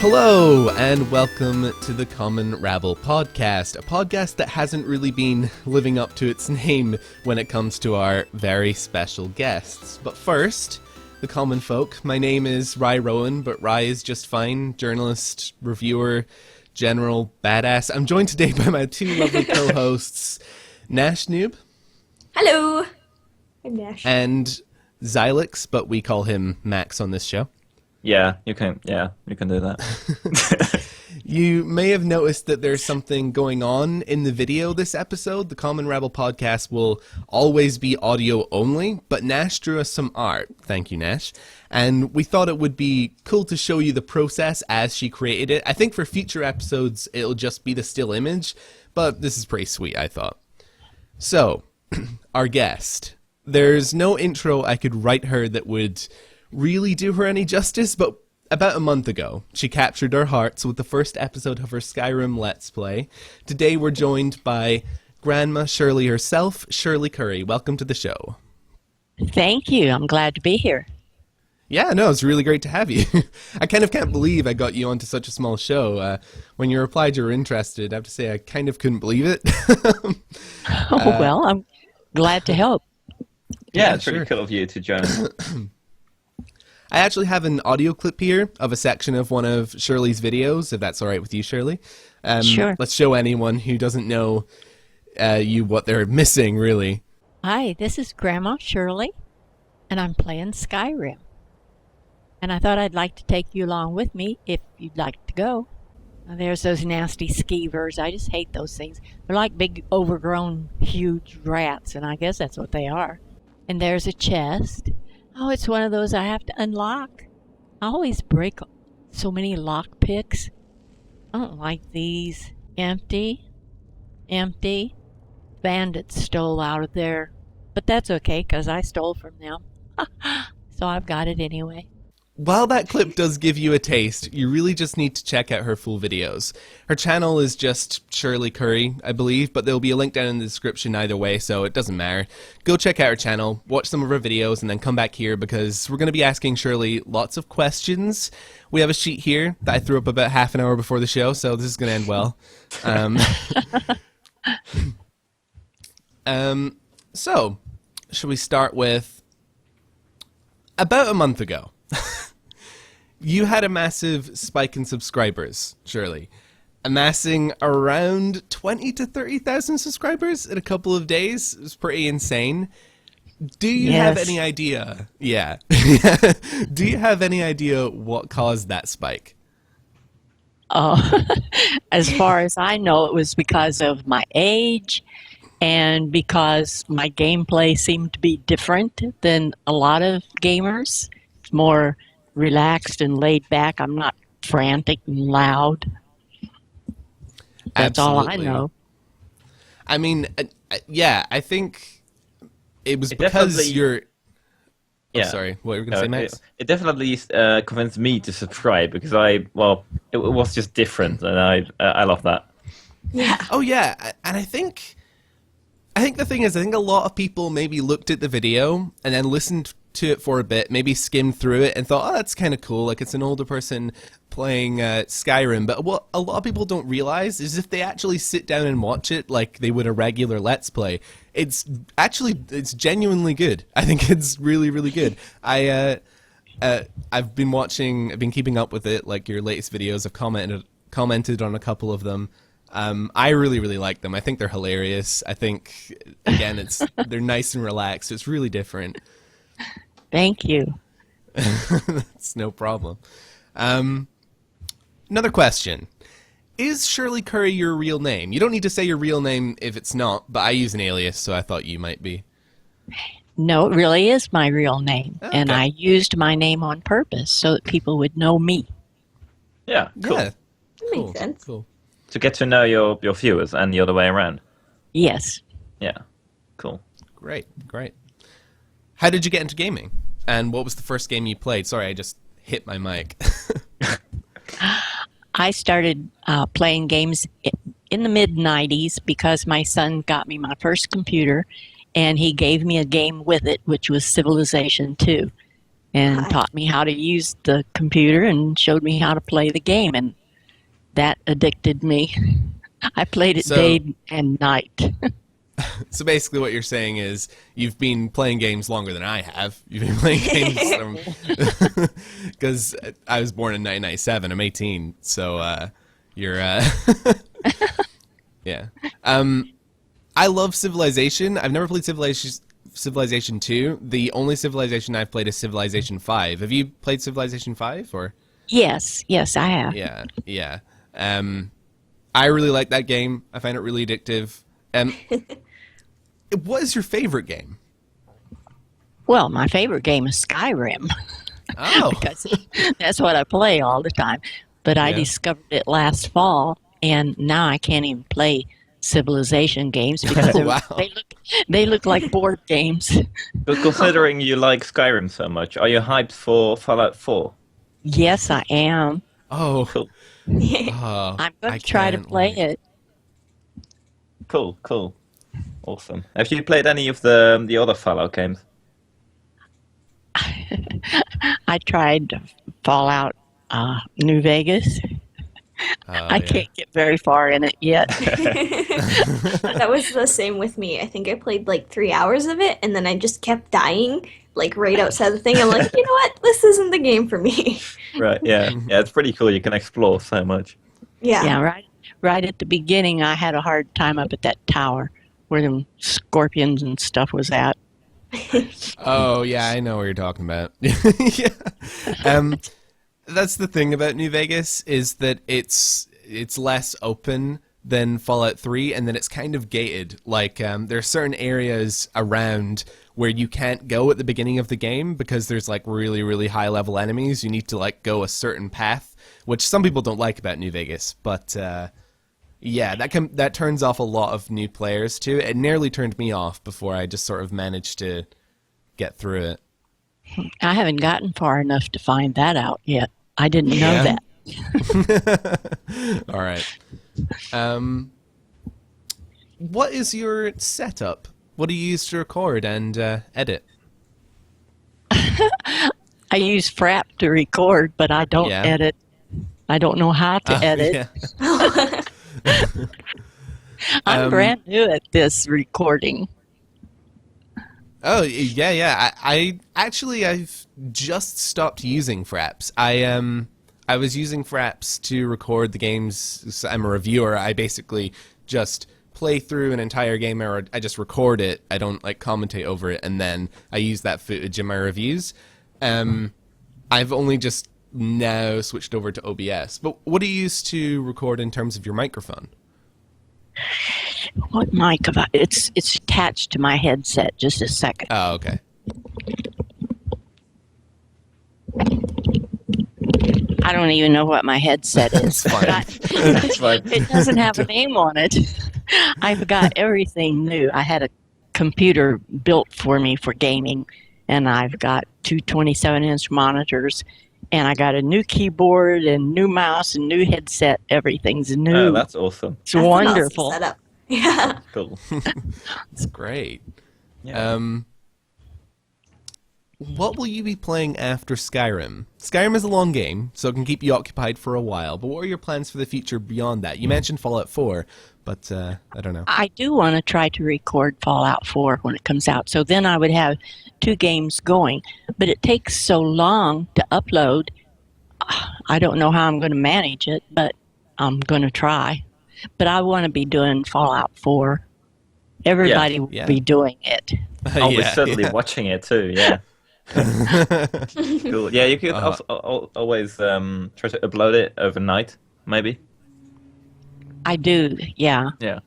Hello, and welcome to the Common Rabble podcast, a podcast that hasn't really been living up to its name when it comes to our very special guests. But first, the common folk. My name is Rye Rowan, but Rye is just fine. Journalist, reviewer, general badass. I'm joined today by my two lovely co-hosts, Nash Noob. Hello! I'm Nash. And Xylix, but we call him Max on this show. Yeah, you can do that. You may have noticed that there's something going on in the video this episode. The Common Rabble podcast will always be audio only, but Nash drew us some art. Thank you, Nash. And we thought it would be cool to show you the process as she created it. I think for future episodes, it'll just be the still image, but this is pretty sweet, I thought. So, our guest. There's no intro I could write her that would really do her any justice, but about a month ago, she captured our hearts with the first episode of her Skyrim Let's Play. Today we're joined by Grandma Shirley herself, Shirley Curry. Welcome to the show. Thank you. I'm glad to be here. Yeah, no, it's really great to have you. I kind of can't believe I got you onto such a small show. When you replied you were interested, I have to say I kind of couldn't believe it. Well, I'm glad to help. Yeah, it's really cool of you to join. I actually have an audio clip here of a section of one of Shirley's videos, if that's all right with you, Shirley. Sure. Let's show anyone who doesn't know you what they're missing, really. Hi, this is Grandma Shirley, and I'm playing Skyrim. And I thought I'd like to take you along with me if you'd like to go. Now, there's those nasty skeevers. I just hate those things. They're like big, overgrown, huge rats, and I guess that's what they are. And there's a chest. Oh, it's one of those I have to unlock. I always break so many lock picks. I don't like these. Empty. Bandits stole out of there. But that's okay, because I stole from them. So I've got it anyway. While that clip does give you a taste, you really just need to check out her full videos. Her channel is just Shirley Curry, I believe, but there'll be a link down in the description either way, so it doesn't matter. Go check out her channel, watch some of her videos, and then come back here because we're going to be asking Shirley lots of questions. We have a sheet here that I threw up about half an hour before the show, so this is going to end well. So, should we start with about a month ago? You had a massive spike in subscribers, Shirley, amassing around 20 to 30,000 subscribers in a couple of days. It was pretty insane. Do you have any idea? Yeah. Do you have any idea what caused that spike? Oh, as far as I know, it was because of my age and because my gameplay seemed to be different than a lot of gamers. It's more relaxed and laid back. I'm not frantic and loud. That's Absolutely. all I know. I mean, yeah, I think it was because you're... Yeah. Oh, sorry, what were you going to say, Max? It definitely convinced me to subscribe because it was just different, and I love that. Yeah. Oh, yeah, and I think the thing is, I think a lot of people maybe looked at the video and then listened to it for a bit, maybe skimmed through it and thought, oh, that's kind of cool, like it's an older person playing Skyrim. But what a lot of people don't realize is if they actually sit down and watch it like they would a regular Let's Play, it's genuinely good. I think it's really, really good. I've been keeping up with it, like your latest videos. I've commented on a couple of them. I really, really like them. I think they're hilarious. I think, again, they're nice and relaxed. It's really different. Thank you. That's no problem. Another question. Is Shirley Curry your real name? You don't need to say your real name if it's not, but I use an alias, so I thought you might be. No, it really is my real name. Okay. And I used my name on purpose so that people would know me. Yeah, cool. Yeah. That Cool. makes sense. Cool. To get to know your viewers and the other way around. Yes. Yeah, cool. Great. How did you get into gaming? And what was the first game you played? Sorry, I just hit my mic. I started playing games in the mid-90s because my son got me my first computer, and he gave me a game with it, which was Civilization 2. and Hi. taught me how to use the computer and showed me how to play the game, and that addicted me. I played it So- day and night. So basically, what you're saying is you've been playing games longer than I have. You've been playing games because I was born in 1997. I'm 18, so you're yeah. I love Civilization. I've never played Civilization 2. The only Civilization I've played is Civilization 5. Have you played Civilization 5 or? Yes, I have. Yeah. I really like that game. I find it really addictive. What is your favorite game? Well, my favorite game is Skyrim Oh, because that's what I play all the time. But I Yeah. discovered it last fall, and now I can't even play Civilization games because Wow. they look like board games. But considering you like Skyrim so much, are you hyped for Fallout 4? Yes, I am. oh, Cool. oh, I'm going I to try to can't play wait. it. Cool. Awesome. Have you played any of the other Fallout games? I tried Fallout New Vegas. Oh, I yeah. can't get very far in it yet. That was the same with me. I think I played like 3 hours of it, and then I just kept dying, like right outside the thing. I'm like, you know what? This isn't the game for me. Right, yeah. Yeah, it's pretty cool. You can explore so much. Yeah. Yeah, right at the beginning, I had a hard time up at that tower where them scorpions and stuff was at. Oh, yeah, I know what you're talking about. Yeah. That's the thing about New Vegas is that it's less open than Fallout 3, and then it's kind of gated. Like, there are certain areas around where you can't go at the beginning of the game because there's like really, really high level enemies. You need to like go a certain path, which some people don't like about New Vegas, but yeah, that turns off a lot of new players too. It nearly turned me off before I just sort of managed to get through it. I haven't gotten far enough to find that out yet. I didn't know Yeah. that. All right. What is your setup? What do you use to record and edit? I use Frap to record, but I don't Yeah. edit. I don't know how to edit. Yeah. I'm brand new at this recording. Oh yeah. I've just stopped using Fraps. I was using Fraps to record the games. I'm a reviewer. I basically just play through an entire game, or I just record it. I don't like commentate over it, and then I use that footage in my reviews. I've only just now switched over to OBS. But what do you use to record in terms of your microphone? What mic have I? It's attached to my headset. Just a second. Oh, okay. I don't even know what my headset is. It's fine. It's fine. It doesn't have a name on it. I've got everything new. I had a computer built for me for gaming, and I've got two 27-inch monitors, and I got a new keyboard and new mouse and new headset. Everything's new. Oh, that's awesome. It's That's an awesome wonderful. setup. Yeah. Cool. It's great. Yeah. What will you be playing after Skyrim? Skyrim is a long game, so it can keep you occupied for a while, but what are your plans for the future beyond that? You mentioned Fallout 4, but I don't know. I do want to try to record Fallout 4 when it comes out, so then I would have 2 games going. But it takes so long to upload. I don't know how I'm going to manage it, but I'm going to try. But I want to be doing Fallout 4. Everybody will Yeah. be doing it. I'll be Yeah, certainly yeah. watching it too, yeah. Cool. Yeah, you could always try to upload it overnight, maybe. I do, yeah. Yeah.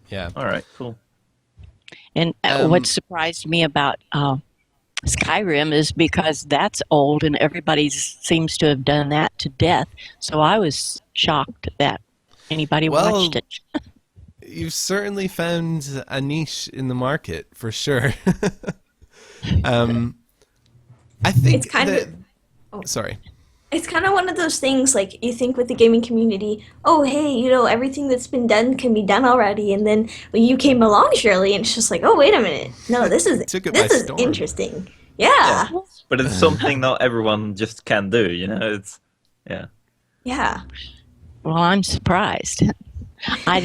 Yeah. All right, cool. And what surprised me about Skyrim is because that's old and everybody seems to have done that to death. So I was shocked that anybody watched it. You've certainly found a niche in the market, for sure. I think It's kind that... of- Sorry. It's kind of one of those things, like, you think with the gaming community, oh, hey, you know, everything that's been done can be done already. And then when you came along, Shirley, and it's just like, oh, wait a minute. No, this is Took it by storm. interesting. Yeah. But it's something not everyone just can do, you know? It's, yeah. Yeah. Well, I'm surprised. I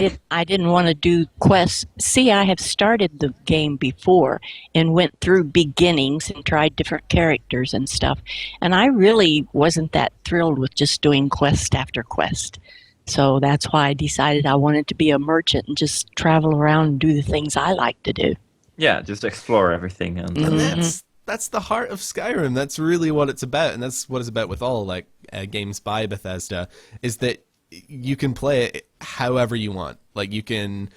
didn't want to do quests. See, I have started the game before and went through beginnings and tried different characters and stuff. And I really wasn't that thrilled with just doing quest after quest. So that's why I decided I wanted to be a merchant and just travel around and do the things I like to do. Yeah, just explore everything. And That's the heart of Skyrim. That's really what it's about, and that's what it's about with all like games by Bethesda. Is that you can play it however you want. Like you can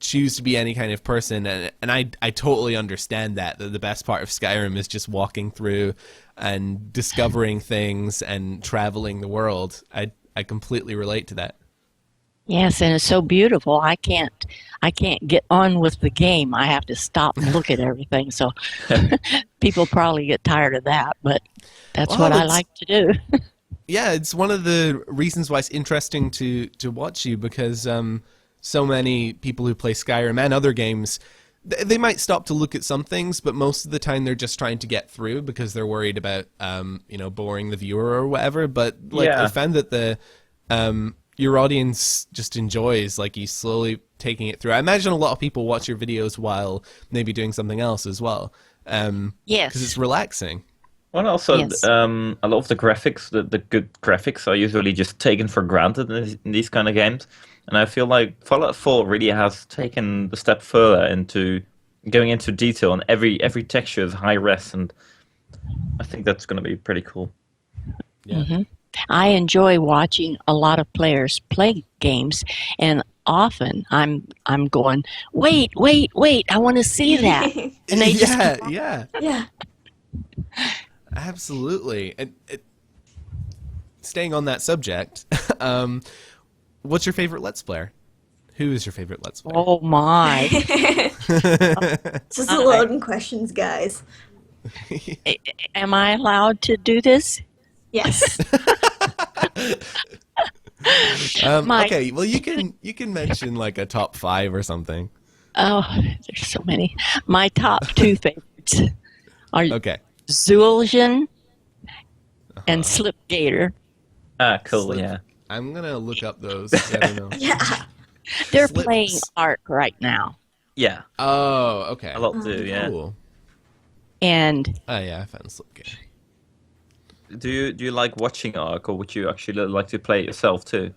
choose to be any kind of person, and I totally understand that the best part of Skyrim is just walking through and discovering things and traveling the world. I completely relate to that. Yes, and it's so beautiful. I can't get on with the game. I have to stop and look at everything. So people probably get tired of that, but that's Well, what I it's- like to do. Yeah, it's one of the reasons why it's interesting to watch you, because so many people who play Skyrim and other games, they might stop to look at some things, but most of the time they're just trying to get through because they're worried about boring the viewer or whatever. But like Yeah. I found that the your audience just enjoys like you slowly taking it through. I imagine a lot of people watch your videos while maybe doing something else as well. Yes. Because it's relaxing. well, also, Yes. a lot of the graphics, the good graphics, are usually just taken for granted in these kind of games. And I feel like Fallout 4 really has taken the step further into going into detail, and every texture is high res, and I think that's going to be pretty cool. Yeah. I enjoy watching a lot of players play games, and often I'm going, wait, I want to see that, and they just yeah. Yeah. Absolutely. And staying on that subject, what's your favorite Let's Player? Who is your favorite Let's Player? oh my. Just loading questions, guys. Am I allowed to do this? Yes. My- Okay, well you can mention like a top 5 or something. Oh, there's so many. My top two favorites are Okay. Zul'jin and Slipgator. Ah, cool, Slip. yeah. I'm gonna look up those. I don't know. Yeah. They're Slips. playing Ark right now. Yeah, Oh, okay. a lot do, yeah. Cool. And Oh yeah, I found Slipgate. Do you like watching Ark, or would you actually like to play it yourself too?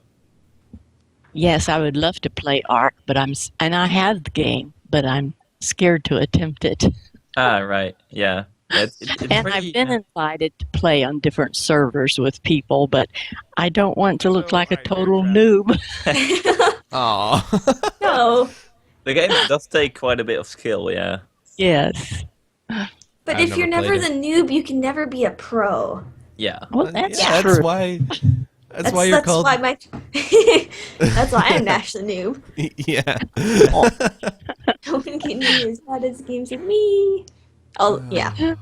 yes, I would love to play Ark, but and I have the game, but I'm scared to attempt it. Ah, right, yeah. It's And pretty- I've been invited to play on different servers with people, but I don't want to look like a total noob. Aw. No. The game does take quite a bit of skill, yeah. Yes. But I've if you're never never played the noob, you can never be a pro. Yeah. Well, that's yeah, true. that's why. That's why you're called. Why that's why I'm Nash the noob. Yeah. No one can do as bad as games with me. Oh yeah.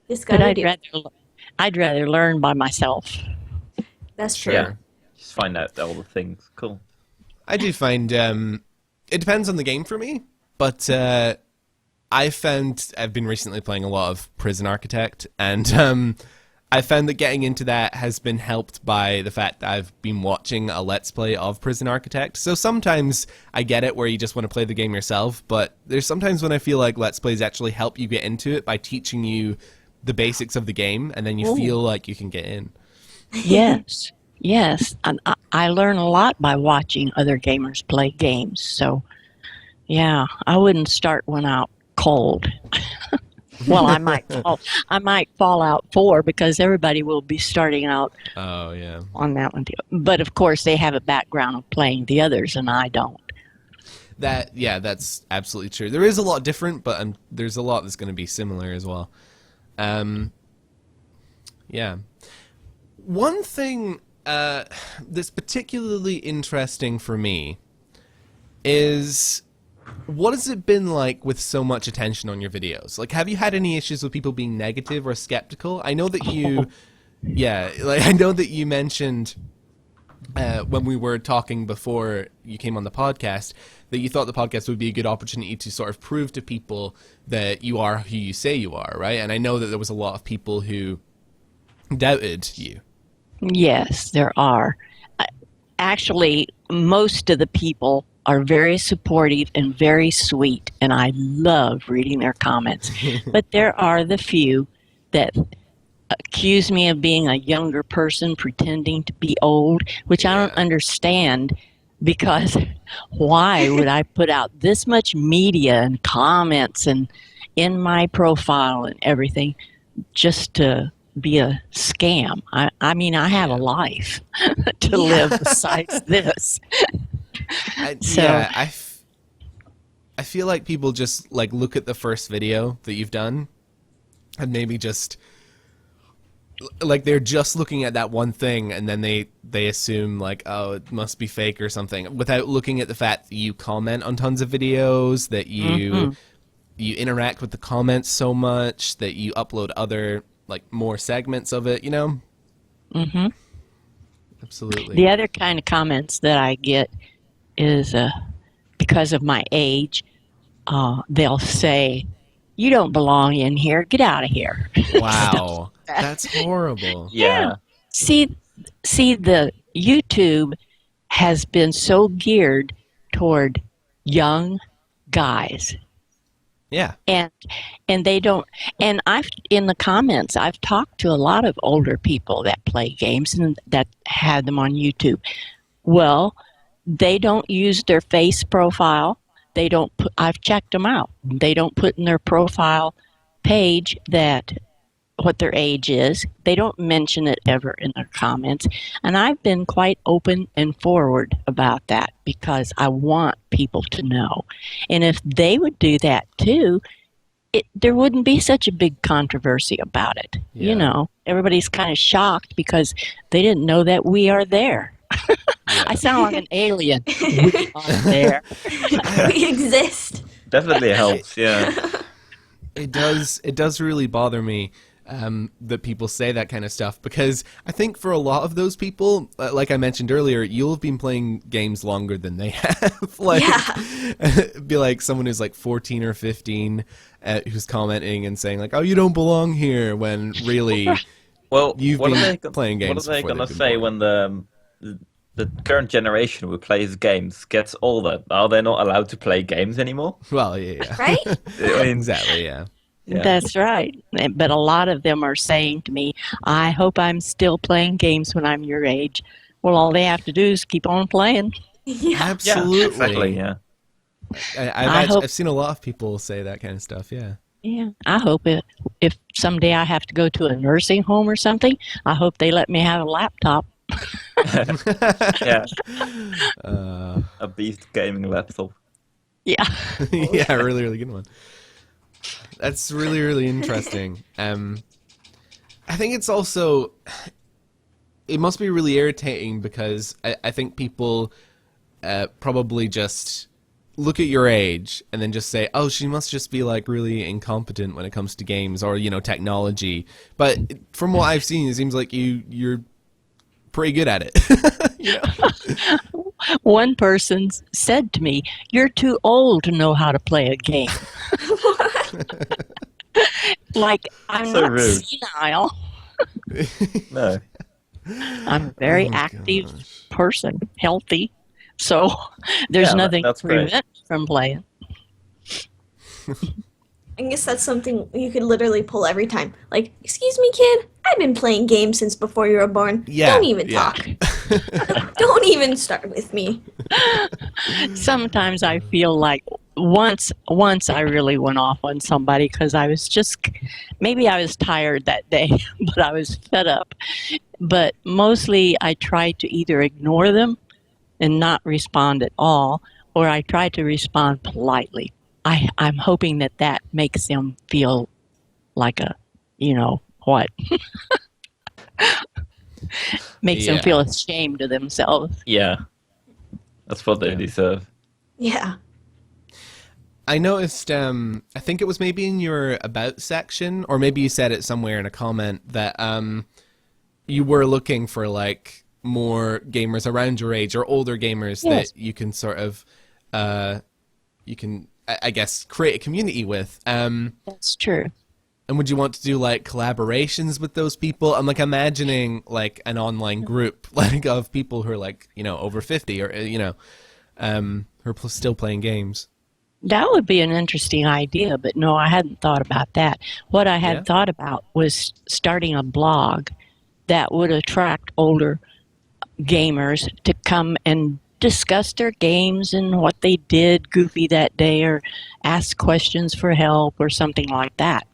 Just But gotta I'd rather learn by myself. That's true. Yeah. Just find out all the things. Cool. I do find it depends on the game for me, but I've been recently playing a lot of Prison Architect, and I found that getting into that has been helped by the fact that I've been watching a Let's Play of Prison Architect. So sometimes I get it where you just want to play the game yourself, but there's sometimes when I feel like Let's Plays actually help you get into it by teaching you the basics of the game, and then you feel like you can get in. Yes. Yes. And I learn a lot by watching other gamers play games. So, yeah, I wouldn't start one out cold. Well, I might Fallout 4 because everybody will be starting out Oh, yeah. on that one too. But of course, they have a background of playing the others, and I don't. That's absolutely true. There is a lot different, but there's a lot that's going to be similar as well. Yeah. One thing that's particularly interesting for me is what has it been like with so much attention on your videos? Like, have you had any issues with people being negative or skeptical? I know that you, yeah, like I know that you mentioned when we were talking before you came on the podcast, that you thought the podcast would be a good opportunity to sort of prove to people that you are who you say you are, right? And I know that there was a lot of people who doubted you. Yes, there are. Actually, most of the people are very supportive and very sweet, and I love reading their comments. But there are the few that accuse me of being a younger person pretending to be old, which I don't understand, because why would I put out this much media and comments and in my profile and everything just to be a scam? I mean, I have a life to live besides this. I feel like people just like look at the first video that you've done and maybe just like they're just looking at that one thing, and then they assume like, oh, it must be fake or something, without looking at the fact that you comment on tons of videos, that you interact with the comments so much, that you upload other like more segments of it, you know? Mm-hmm. Absolutely. The other kind of comments that I get is because of my age, they'll say, "You don't belong in here. Get out of here." Wow. That's horrible. Yeah. See, the YouTube has been so geared toward young guys. Yeah. And they don't, and I've, in the comments, I've talked to a lot of older people that play games and that had them on YouTube. Well, they don't use their face profile. They don't put, I've checked them out. They don't put in their profile page that what their age is. They don't mention it ever in their comments. And I've been quite open and forward about that because I want people to know. And if they would do that too, there wouldn't be such a big controversy about it. Yeah. You know, everybody's kind of shocked because they didn't know that we are there. I sound like an alien. We are there. We exist. Definitely helps, yeah. It does really bother me that people say that kind of stuff, because I think for a lot of those people, like I mentioned earlier, you'll have been playing games longer than they have. Like, be like someone who's like 14 or 15 who's commenting and saying like, "Oh, you don't belong here," when really, well, you've been playing games. What are they going to say when the current generation who plays games gets older? Are they not allowed to play games anymore? Well, yeah. Right? Exactly, yeah. Yeah. That's right. But a lot of them are saying to me, "I hope I'm still playing games when I'm your age." Well, all they have to do is keep on playing. Yeah. Absolutely. Yeah, exactly, yeah. I've seen a lot of people say that kind of stuff, yeah. Yeah, I hope if someday I have to go to a nursing home or something, I hope they let me have a laptop. Yeah. A beast gaming laptop. Yeah. Yeah, really, really good one. That's really, really interesting. I think it's also, it must be really irritating because I think people probably just look at your age and then just say, "Oh, she must just be like really incompetent when it comes to games or, you know, technology." But from what I've seen, it seems like you're pretty good at it. You know? One person said to me, "You're too old to know how to play a game." Like, I'm So not rude. senile. No. I'm a very active person, healthy. So there's Yeah, nothing that's to great. prevent me from playing. I guess that's something you could literally pull every time. Like, "Excuse me, kid, I've been playing games since before you were born. Yeah, Don't even yeah. talk. Don't even start with me." Sometimes I feel like once I really went off on somebody because I was just, maybe I was tired that day, but I was fed up. But mostly I try to either ignore them and not respond at all, or I try to respond politely. I'm hoping that makes them feel like a, you know, what? Makes them Yeah. feel ashamed of themselves. Yeah. That's what they Yeah. deserve. Yeah. I noticed, I think it was maybe in your About section, or maybe you said it somewhere in a comment, that you were looking for, like, more gamers around your age or older gamers Yes. that you can sort of, you can, I guess, create a community with. That's true. And would you want to do like collaborations with those people? I'm like imagining like an online group like of people who are like, you know, over 50 or, you know, who are still playing games. That would be an interesting idea, but no, I hadn't thought about that. What I had Yeah. thought about was starting a blog that would attract older gamers to come and discuss their games and what they did goofy that day or ask questions for help or something like that.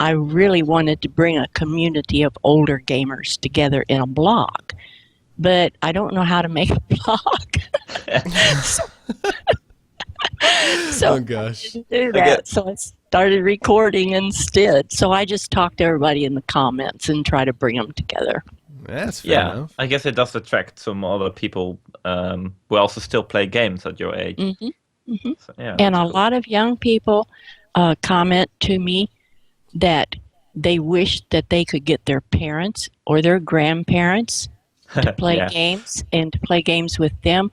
I really wanted to bring a community of older gamers together in a blog, but I don't know how to make a blog. So Oh gosh. I didn't do that. So I started recording instead. So I just talk to everybody in the comments and try to bring them together. That's fair Yeah, enough. I guess it does attract some other people who also still play games at your age. Mm-hmm. So, yeah, And that's a cool. lot of young people comment to me that they wish that they could get their parents or their grandparents to play Yeah. games and to play games with them.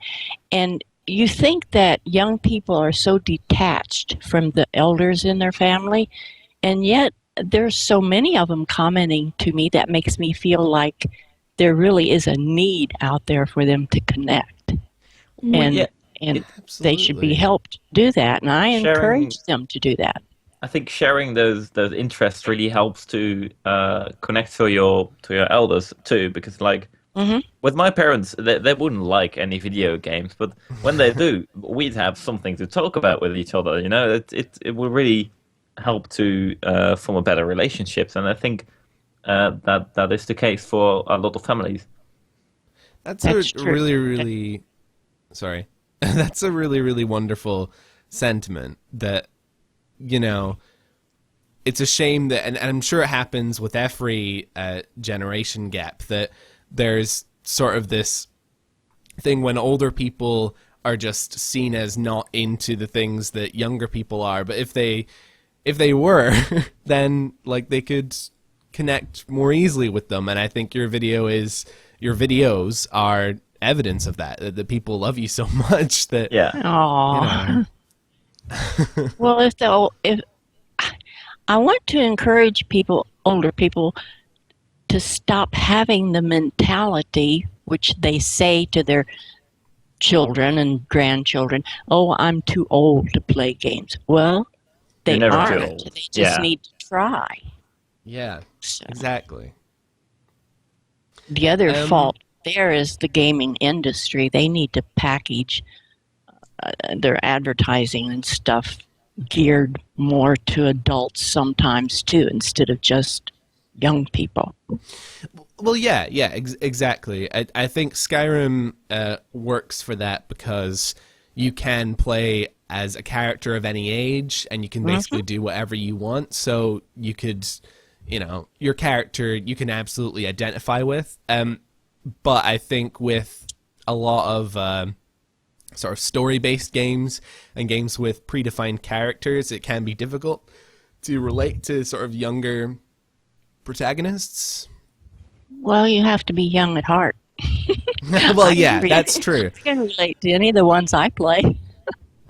And you think that young people are so detached from the elders in their family, and yet there's so many of them commenting to me that makes me feel like there really is a need out there for them to connect. And yeah, and Absolutely. they should be helped do that, and I Sharing- encourage them to do that. I think sharing those interests really helps to connect to your elders too, because like Mhm. with my parents, they wouldn't like any video games, but when they do, we'd have something to talk about with each other. You know, it will really help to form a better relationships, and I think that is the case for a lot of families. That's That's a true. really, sorry. That's a really wonderful sentiment that, you know, it's a shame that, and I'm sure it happens with every generation gap, that there's sort of this thing when older people are just seen as not into the things that younger people are. But if they were, then like they could connect more easily with them. And I think your videos are evidence of that the people love you so much that Yeah, Aww. you know. Well, if I want to encourage people, older people, to stop having the mentality which they say to their children and grandchildren, "Oh, I'm too old to play games." Well, they You're never too aren't. old. They just Yeah. need to try. Yeah, So exactly. the other Um, fault there is the gaming industry. They need to package their advertising and stuff geared more to adults sometimes too, instead of just young people. Well, yeah, exactly. I think Skyrim works for that because you can play as a character of any age, and you can basically do whatever you want. So you could, you know, your character you can absolutely identify with. But I think with a lot of sort of story-based games and games with predefined characters, it can be difficult to relate to sort of younger protagonists. Well, you have to be young at heart. Well, yeah, agree. that's true. I can relate to any of the ones I play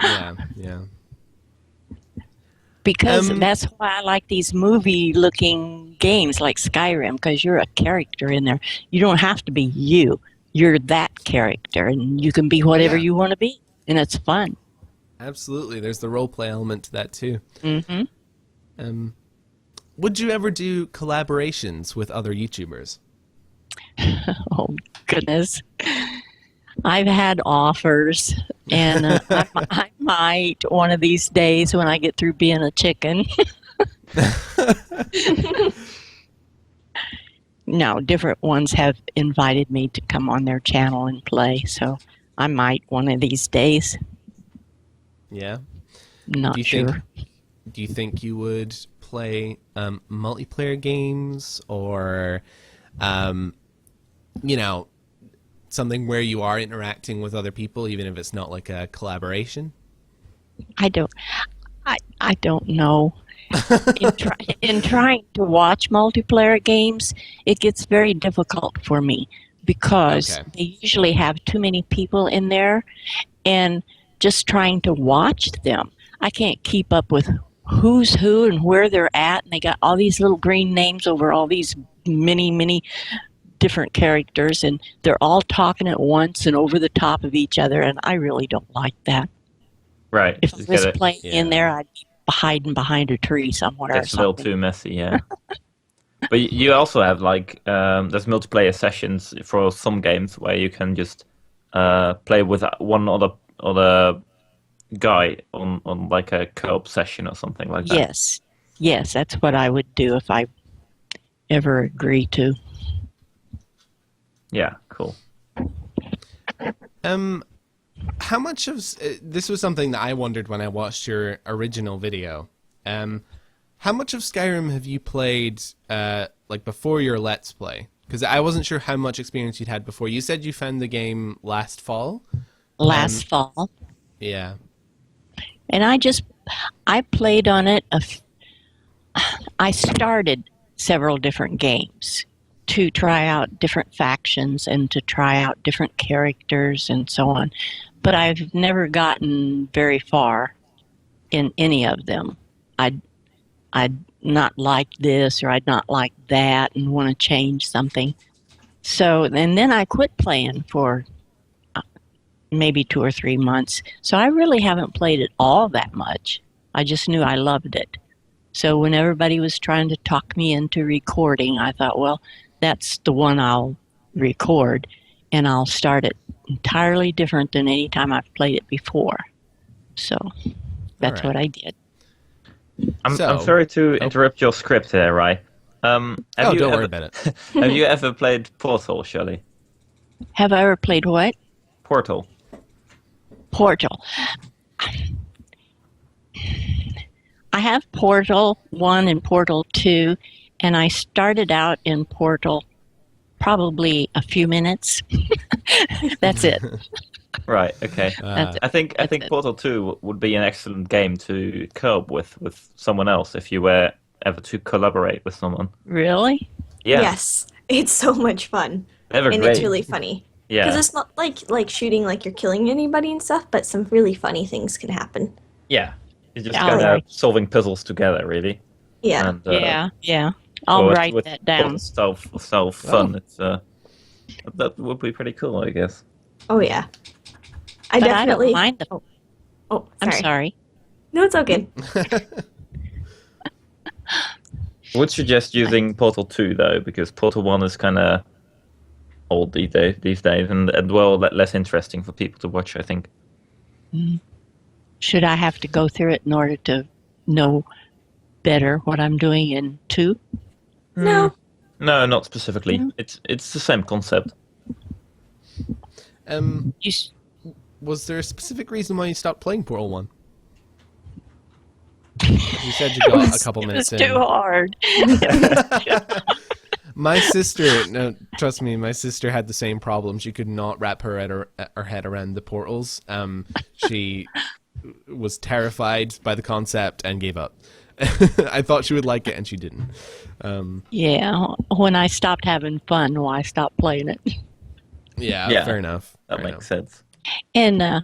Yeah. because Um, that's why I like these movie-looking games like Skyrim, because you're a character in there. You don't have to be you. You're that character, and you can be whatever Yeah. you want to be, and it's fun. Absolutely. There's the role play element to that too. Mm-hmm. Would you ever do collaborations with other YouTubers? Oh, goodness. I've had offers, and I might one of these days when I get through being a chicken. No, different ones have invited me to come on their channel and play, so I might one of these days. Yeah. Not Do you sure. think you would play multiplayer games or, you know, something where you are interacting with other people, even if it's not like a collaboration? I don't know. In trying to watch multiplayer games, it gets very difficult for me because Okay. they usually have too many people in there, and just trying to watch them, I can't keep up with who's who and where they're at, and they got all these little green names over all these many different characters, and they're all talking at once and over the top of each other, and I really don't like that. Right. If I Just was get it. playing in Yeah. there, I'd be hiding behind a tree somewhere or Gets a little something. too messy, yeah. But you also have like there's multiplayer sessions for some games where you can just play with one other guy on like a co-op session or something like that. Yes, that's what I would do if I ever agree to. Yeah, cool. How much of this was something that I wondered when I watched your original video. How much of Skyrim have you played like before your Let's Play? Because I wasn't sure how much experience you'd had before. You said you found the game last fall. Last fall. Yeah. And I played on it. I started several different games to try out different factions and to try out different characters and so on. But I've never gotten very far in any of them. I'd not like this or I'd not like that and want to change something. So, and then I quit playing for maybe 2 or 3 months. So I really haven't played it all that much. I just knew I loved it. So when everybody was trying to talk me into recording, I thought, well, that's the one I'll record, and I'll start it entirely different than any time I've played it before. So that's All right. what I did. I'm So- sorry to interrupt your script here, Rai. Have you Don't ever, worry about it. Have you ever played Portal, Shirley? Have I ever played what? Portal. Portal. I have Portal 1 and Portal 2, and I started out in Portal probably a few minutes. That's it. Right. Okay. Uh, I think That's it. Portal 2 would be an excellent game to co-op with someone else if you were ever to collaborate with someone. Really? Yeah. Yes, it's so much fun, They were and great. it's really funny. Because Yeah. it's not like shooting like you're killing anybody and stuff, but some really funny things can happen. Yeah. It's just Yeah, kind alright. of solving puzzles together, really. Yeah. And, Yeah. I'll with- write with that down. so fun. It's that would be pretty cool, I guess. Oh yeah. I But definitely. I don't mind the. Oh, I'm sorry. sorry. No, it's okay. I would suggest using Portal 2 though, because Portal 1 is kind of old these days, and well, less interesting for people to watch, I think. Should I have to go through it in order to know better what I'm doing in 2? No. No, not specifically. No. It's the same concept. You Was there a specific reason why you stopped playing Portal 1? You said you got a couple it was minutes in. too hard. My sister, no, trust me, my sister had the same problem. She could not wrap her head around the portals. She was terrified by the concept and gave up. I thought she would like it, and she didn't. Yeah, when I stopped having fun, I stopped playing it. Yeah, fair enough. That fair makes sense. And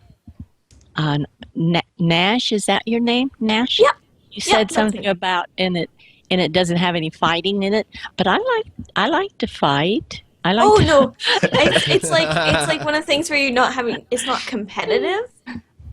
Nash, is that your name, Nash? Yep. You Yep, said that's something it. about and it doesn't have any fighting in it, but I like to fight. I like Oh to, no, it's like one of the things where it's not competitive.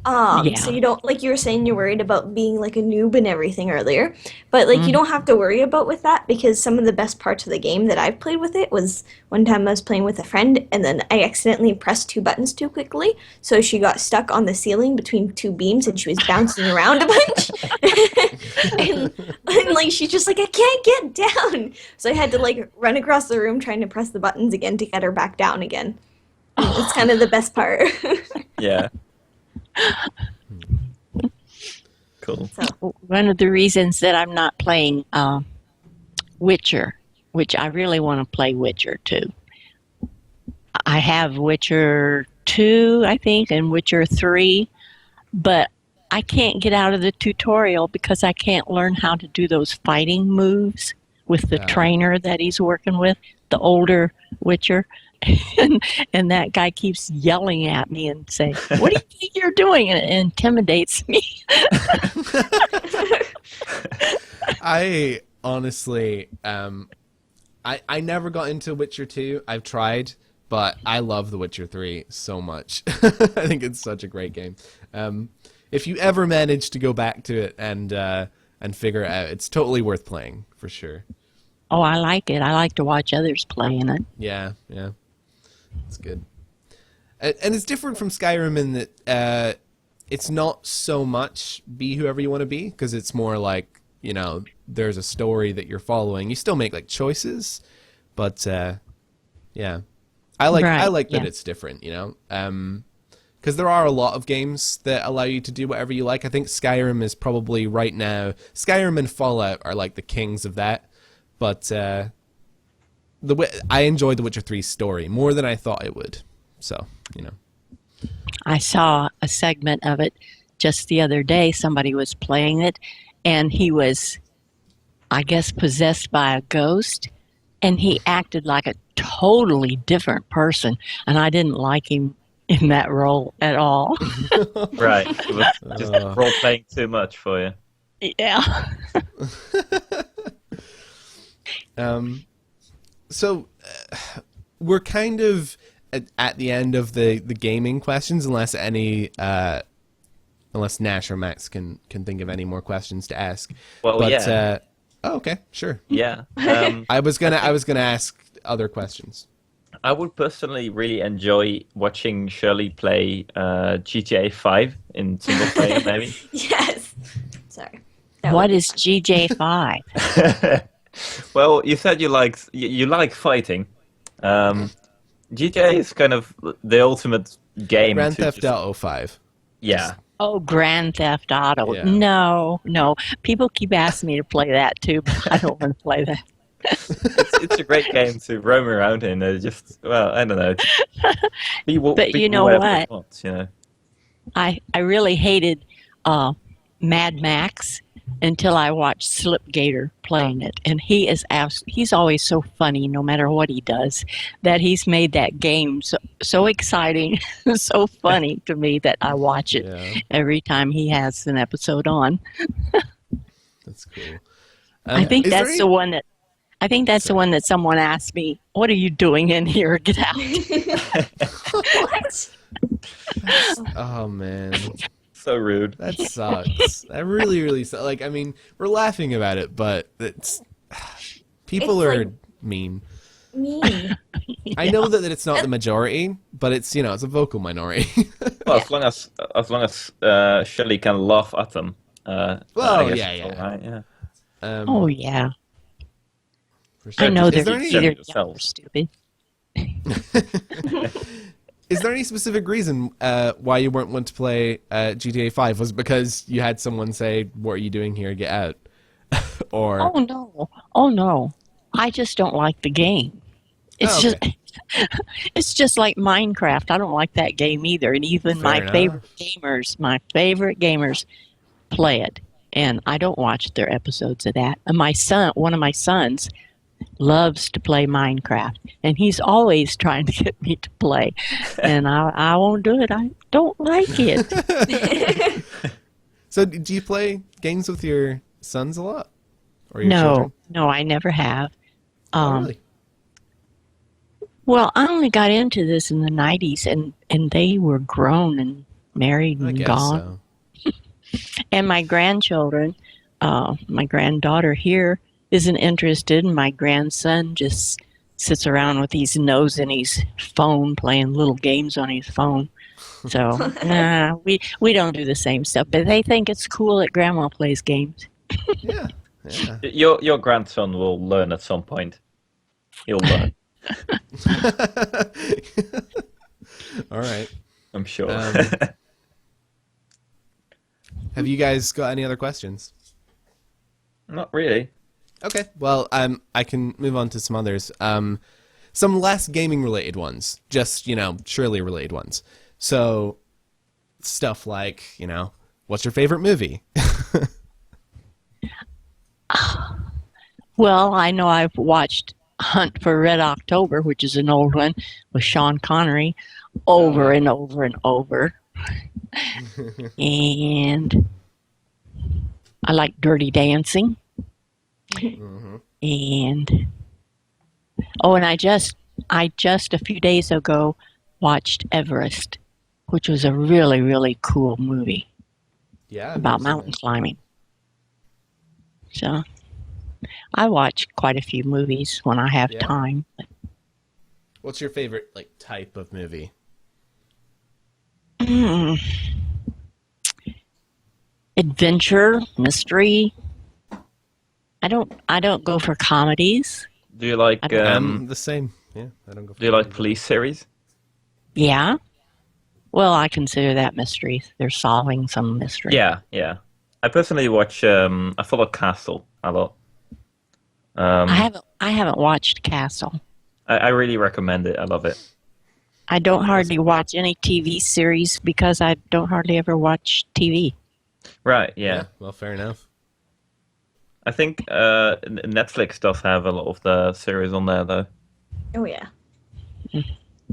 Yeah. So you don't, like you were saying, you're worried about being like a noob and everything earlier, but like you don't have to worry about with that, because some of the best parts of the game that I've played with it was one time I was playing with a friend and then I accidentally pressed 2 buttons too quickly, so she got stuck on the ceiling between 2 beams and she was bouncing around a bunch, and like she's just like, I can't get down, so I had to like run across the room trying to press the buttons again to get her back down again. It's kind of the best part. Yeah. Cool. one of the reasons that I'm not playing Witcher, which I really want to play Witcher 2. I have Witcher 2, I think, and Witcher 3, but I can't get out of the tutorial because I can't learn how to do those fighting moves with the Ah. trainer that he's working with, the older Witcher. and that guy keeps yelling at me and saying, "What do you think you're doing?" And it intimidates me. I honestly, I never got into Witcher 2. I've tried, but I love The Witcher 3 so much. I think it's such a great game. If you ever manage to go back to it and figure it out, it's totally worth playing for sure. Oh, I like it. I like to watch others playing it. Yeah, it's good. And it's different from Skyrim in that it's not so much be whoever you want to be, because it's more like, you know, there's a story that you're following. You still make like choices, but yeah, I like that it's different, you know, because there are a lot of games that allow you to do whatever you like. I think Skyrim is probably right now. Skyrim and Fallout are like the kings of that, but I enjoyed The Witcher 3 story more than I thought I would. So, you know. I saw a segment of it just the other day. Somebody was playing it, and he was, I guess, possessed by a ghost, and he acted like a totally different person, and I didn't like him in that role at all. Right. It was just role-playing too much for you. Yeah. So we're kind of at the end of the gaming questions, unless Nash or Max can think of any more questions to ask. Well, but, yeah. Okay, sure. Yeah. I was gonna ask other questions. I would personally really enjoy watching Shirley play GTA 5 in single player, maybe. Yes. Sorry. What is GJ5? Well, you said you like fighting. GTA is kind of the ultimate game. Grand Theft Auto 5. Yeah. Oh, Grand Theft Auto. Yeah. No. People keep asking me to play that too, but I don't want to play that. It's a great game to roam around in. Just, well, I don't know. But you know what? Want, you know? I really hated Mad Max until I watched Slipgator playing it, and he's always so funny no matter what he does, that he's made that game so exciting, so funny to me that I watch it every time he has an episode on. That's cool. I think that's the one that. I think that's the one that someone asked me, "What are you doing in here? Get out!" What? Oh man. So rude. That sucks. That really, really sucks. Like, I mean, we're laughing about it, but people are like mean. Mean. I know that it's not the majority, but it's, you know, it's a vocal minority. Well, as long as Shirley can laugh at them. Well, I guess yeah. it's all right, yeah. Oh yeah. For sure. I know Is they're there either any, dumb or stupid. is there any specific reason why you weren't want to play GTA 5? Was it because you had someone say, "What are you doing here? Get out"? Or Oh no. I just don't like the game. It's it's just like Minecraft. I don't like that game either. And even my favorite gamers play it. And I don't watch their episodes of that. And one of my sons loves to play Minecraft, and he's always trying to get me to play, and I won't do it. I don't like it. So, do you play games with your sons a lot, or your children? No, I never have. Oh, really? Well, I only got into this in the 90s, and they were grown and married I and guess gone. so. And my grandchildren, my granddaughter here isn't interested, and my grandson just sits around with his nose in his phone playing little games on his phone. So, nah, we don't do the same stuff, but they think it's cool that Grandma plays games. Yeah. Your grandson will learn at some point. He'll learn. All right. I'm sure. Have you guys got any other questions? Not really. Okay. Well, I can move on to some others. Some less gaming related ones, just, you know, Shirley related ones. So, stuff like, you know, what's your favorite movie? Well, I know I've watched Hunt for Red October, which is an old one with Sean Connery, over and over and over. And I like Dirty Dancing. And and I just a few days ago watched Everest, which was a really, really cool movie about mountain climbing. So I watch quite a few movies when I have time. What's your favorite type of movie? Adventure, mystery. I don't go for comedies. Do you like I'm the same. Yeah, I don't go for do you like police series? Yeah. Well, I consider that mysteries. They're solving some mystery. Yeah. I personally watch I follow Castle a lot. I haven't watched Castle. I really recommend it. I love it. I don't hardly watch any TV series because I don't hardly ever watch TV. Right, yeah. Well, fair enough. I think Netflix does have a lot of the series on there, though. Oh, yeah. I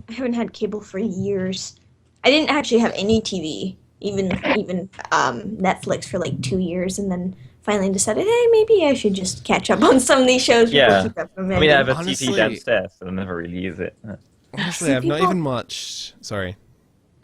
haven't had cable for years. I didn't actually have any TV, even Netflix for 2 years, and then finally decided, hey, maybe I should just catch up on some of these shows. Yeah. Keep up I mean, I have a TV downstairs, so I never really use it. Honestly, I've not even watched... Sorry.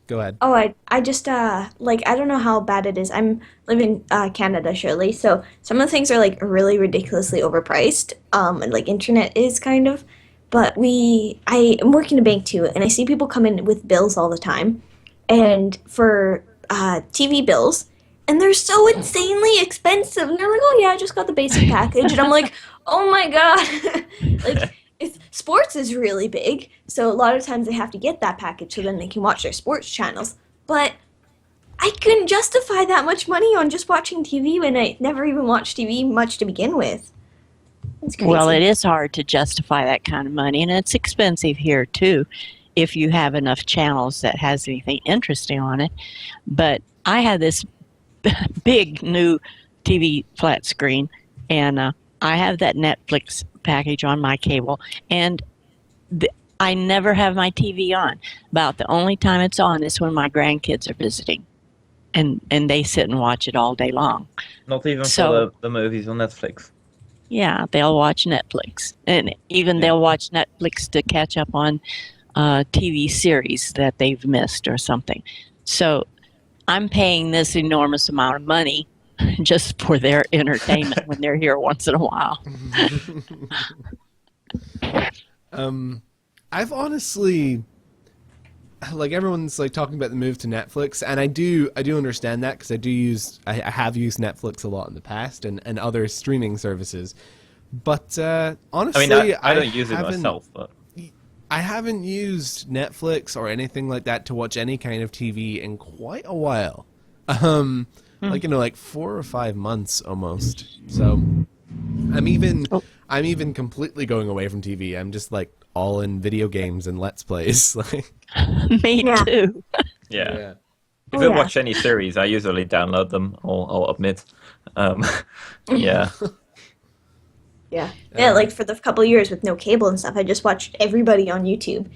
Go ahead. Oh, I just, I don't know how bad it is. I'm living in Canada, Shirley, so some of the things are, really ridiculously overpriced, and, internet is kind of. But I am working in a bank, too, and I see people come in with bills all the time, and for TV bills, and they're so insanely expensive, and they're like, oh, yeah, I just got the basic package, and I'm like, oh, my God. Sports is really big, so a lot of times they have to get that package so then they can watch their sports channels. But I couldn't justify that much money on just watching TV when I never even watched TV much to begin with. It's crazy. Well, it is hard to justify that kind of money, and it's expensive here, too, if you have enough channels that has anything interesting on it. But I had this big new TV flat screen, and I have that Netflix package on my cable, and I never have my TV on. About the only time it's on is when my grandkids are visiting, and they sit and watch it all day long. Not even for the movies on Netflix. Yeah, they'll watch Netflix, and even they'll watch Netflix to catch up on TV series that they've missed or something. So I'm paying this enormous amount of money just for their entertainment when they're here once in a while. I've honestly, everyone's talking about the move to Netflix, and I do understand that because I have used Netflix a lot in the past and other streaming services. But honestly, I mean, I don't use it myself, but I haven't used Netflix or anything like that to watch any kind of TV in quite a while. 4 or 5 months almost. So I'm even completely going away from TV. I'm just all in video games and Let's Plays. Me too. Yeah. If I watch any series, I usually download them. I'll admit. Yeah. Yeah, for the couple of years with no cable and stuff, I just watched everybody on YouTube.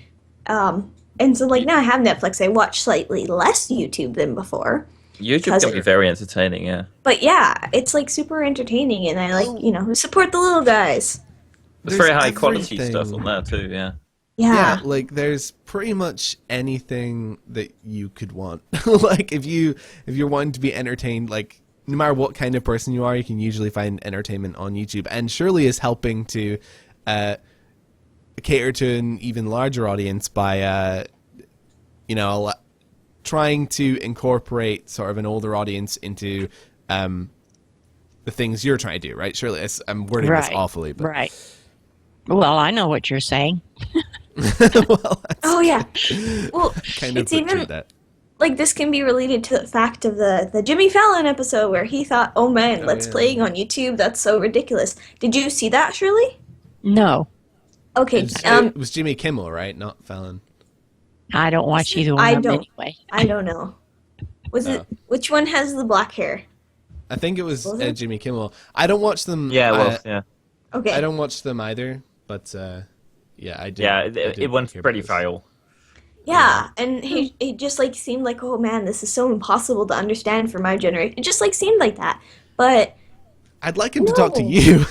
And so now I have Netflix, I watch slightly less YouTube than before. YouTube can be very entertaining, yeah. But yeah, it's super entertaining, and I support the little guys. It's very high quality stuff on there too, yeah. Yeah, there's pretty much anything that you could want. If you're wanting to be entertained, no matter what kind of person you are, you can usually find entertainment on YouTube. And Shirley is helping to cater to an even larger audience by trying to incorporate sort of an older audience into the things you're trying to do, right? Shirley, I'm wording this awfully, but right. Well, I know what you're saying. Oh yeah. Well, kind of it's even that. This can be related to the fact of the Jimmy Fallon episode where he thought, "Oh man, Let's Playing on YouTube, that's so ridiculous." Did you see that, Shirley? No. Okay. It was Jimmy Kimmel, right? Not Fallon. I don't watch either one of them anyway. I don't know. Was it which one has the black hair? I think it was Jimmy Kimmel. I don't watch them. Yeah, it was. Yeah. Okay. I don't watch them either. but yeah, I did. Yeah, I did it went hear about pretty this. viral. Yeah, and he just like seemed like, oh man, this is so impossible to understand for my generation. It just like seemed like that. But I'd like him to talk to no. you.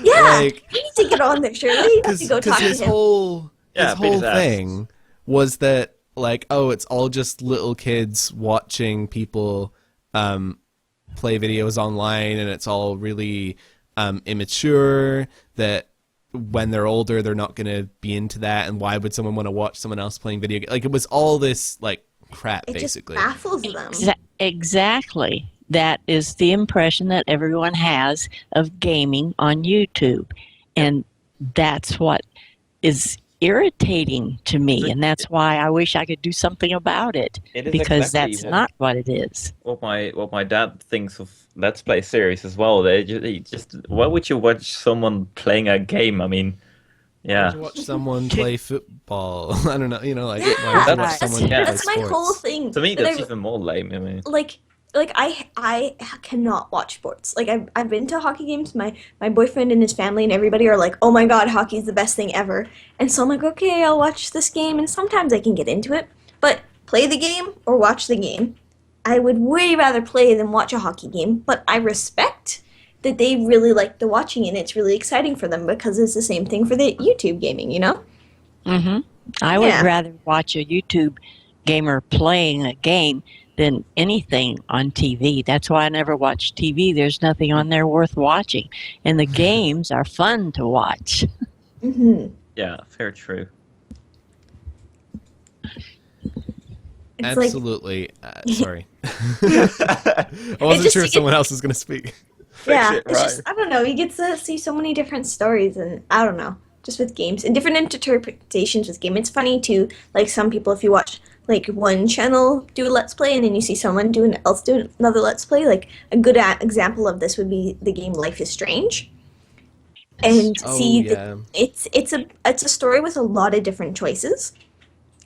Yeah, Like, you need to get on there, Shirley. You have to go because talk to his him. whole Yeah, beat his ass. thing was that, like, oh, it's all just little kids watching people play videos online, and it's all really immature, that when they're older they're not going to be into that, and why would someone want to watch someone else playing video games? Like, it was all this like crap, It basically. just baffles them. Exactly. That is the impression that everyone has of gaming on YouTube. And that's what is irritating to me. And that's why I wish I could do something about it. It is Because exactly that's not what it is. what my dad thinks of Let's Play series as well. They just why would you watch someone playing a game? I mean, yeah, To watch someone play football. I don't know, like, Yeah, why would you watch that's- someone yeah. play That's my sports? whole thing. to me that that's I- even more lame. I mean, like I cannot watch sports. Like I've been to hockey games. My boyfriend and his family and everybody are like, "Oh my god, hockey's the best thing ever." And so I'm like, "Okay, I'll watch this game." And sometimes I can get into it, but play the game or watch the game, I would way rather play than watch a hockey game. But I respect that they really like the watching, and it's really exciting for them because it's the same thing for the YouTube gaming, you know? Hmm. I would Yeah. rather watch a YouTube gamer playing a game than anything on TV. That's why I never watch TV. There's nothing on there worth watching. And the games are fun to watch. Hmm. yeah, fair true. It's like Absolutely. Sorry. I wasn't just- sure if someone else was going to speak. yeah, it it's right. just I don't know. You get to see so many different stories, and I don't know, just with games and different interpretations with game. It's funny too. Like some people, if you watch like one channel do a let's play, and then you see someone do another let's play. Like a good example of this would be the game Life is Strange, and Oh, see yeah. it's a story with a lot of different choices.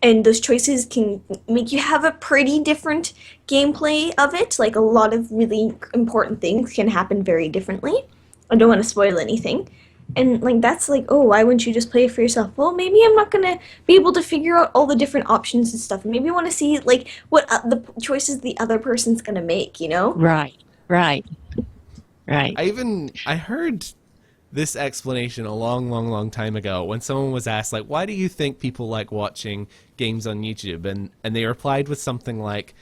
And those choices can make you have a pretty different gameplay of it. Like a lot of really important things can happen very differently. I don't want to spoil anything. And like that's like, oh, why wouldn't you just play it for yourself? Well, maybe I'm not gonna be able to figure out all the different options and stuff. Maybe I want to see like what the choices the other person's gonna make. You know? Right. I heard this explanation a long time ago when someone was asked, like, why do you think people like watching games on YouTube? And they replied with something like,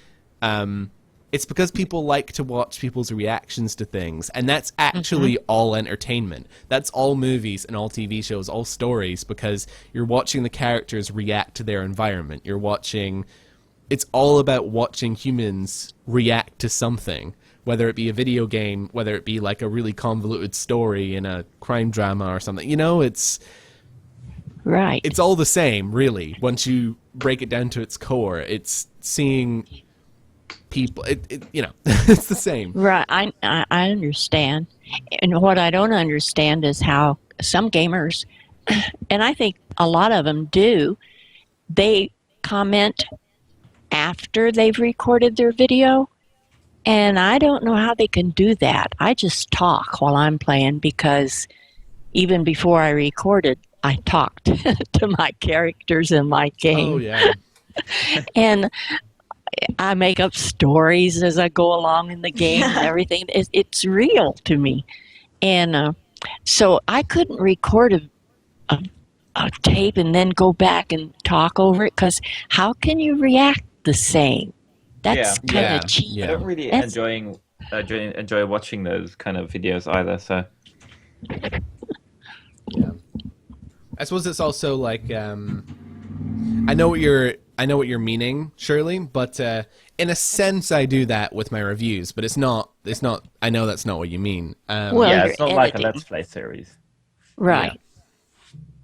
it's because people like to watch people's reactions to things, and that's actually all entertainment. That's all movies and all TV shows, all stories, because you're watching the characters react to their environment. It's all about watching humans react to something, whether it be a video game, whether it be like a really convoluted story in a crime drama or something. It's Right. it's all the same, really. Once you break it down to its core, it's seeing people. It's the same. Right. I understand. And what I don't understand is how some gamers, and I think a lot of them do, they comment after they've recorded their video. And I don't know how they can do that. I just talk while I'm playing because even before I recorded, I talked to my characters in my game. Oh yeah. And I make up stories as I go along in the game and everything. It's real to me. And so I couldn't record a tape and then go back and talk over it because how can you react the same? That's Yeah. kind Yeah, of cheap. yeah. I don't really That's- enjoy watching those kind of videos either. So I suppose it's also like I know what you're meaning, Shirley, but in a sense I do that with my reviews, but it's not I know that's not what you mean. Well, yeah, you're it's not like a editing. Let's Play series. Right.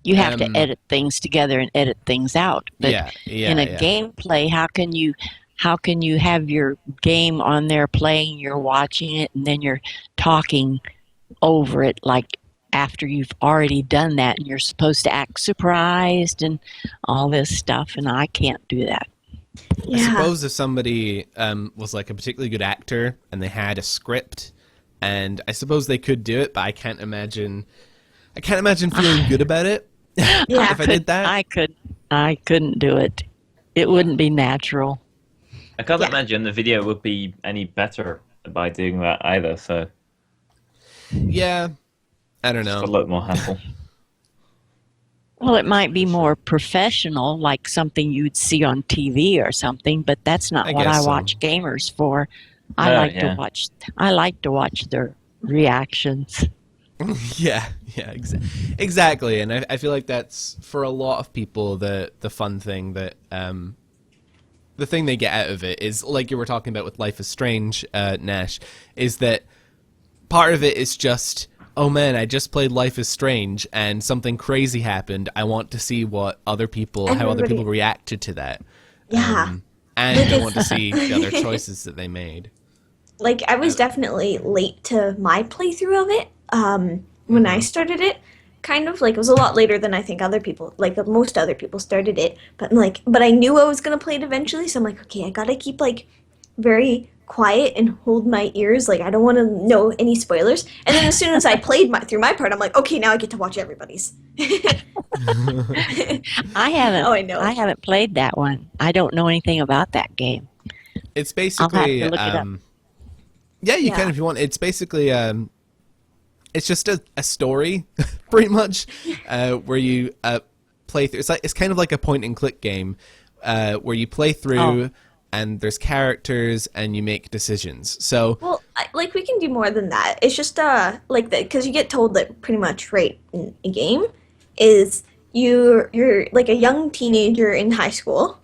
You have Um, to edit things together and edit things out. But yeah, in a yeah. gameplay, how can you have your game on there playing, you're watching it, and then you're talking over it like after you've already done that and you're supposed to act surprised and all this stuff, and I can't do that. I Yeah. suppose if somebody was like a particularly good actor and they had a script, and I suppose they could do it, but I can't imagine I can't imagine feeling good about it. Yeah. If I did that. I couldn't do it. It wouldn't be natural. I can't Yeah. imagine the video would be any better by doing that either. So Yeah, I don't it's a know. lot more hassle. Well, it might be more professional, like something you'd see on TV or something, but that's not I what guess I so. watch gamers for. I No, like yeah. to watch their reactions. Yeah, exactly. And I feel like that's for a lot of people the fun thing that the thing they get out of it is, like you were talking about with Life is Strange, Nash, is that part of it is just, oh man, I just played Life is Strange and something crazy happened. I want to see how other people reacted to that. Yeah. And I want to see the other choices that they made. Like, I was definitely late to my playthrough of it when I started it. Kind of, like, it was a lot later than I think other people, like, most other people started it. But, like, but I knew I was going to play it eventually, so I'm like, okay, I gotta keep, like, very quiet and hold my ears. Like, I don't want to know any spoilers. And then as soon as I played through my part, I'm like, okay, now I get to watch everybody's. I haven't. Oh, I know. I haven't played that one. I don't know anything about that game. It's I'll have basically, to look it up. yeah, you can Yeah. if you want. It's basically, it's just a story, pretty much, where you play through. It's kind of like a point and click game, where you play through, and there's characters, and you make decisions. So Well, like, we can do more than that. It's just, like, because you get told that pretty much right in a game is you're like a young teenager in high school,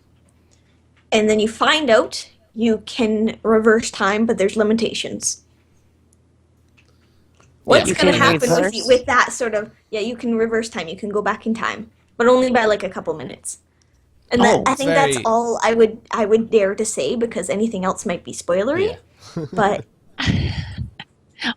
and then you find out you can reverse time, but there's limitations. What's You going to can happen reverse? with that sort of, yeah, you can reverse time, you can go back in time, but only by, like, a couple minutes. And Oh, I it's think that's very- all I would dare to say, because anything else might be spoilery, but...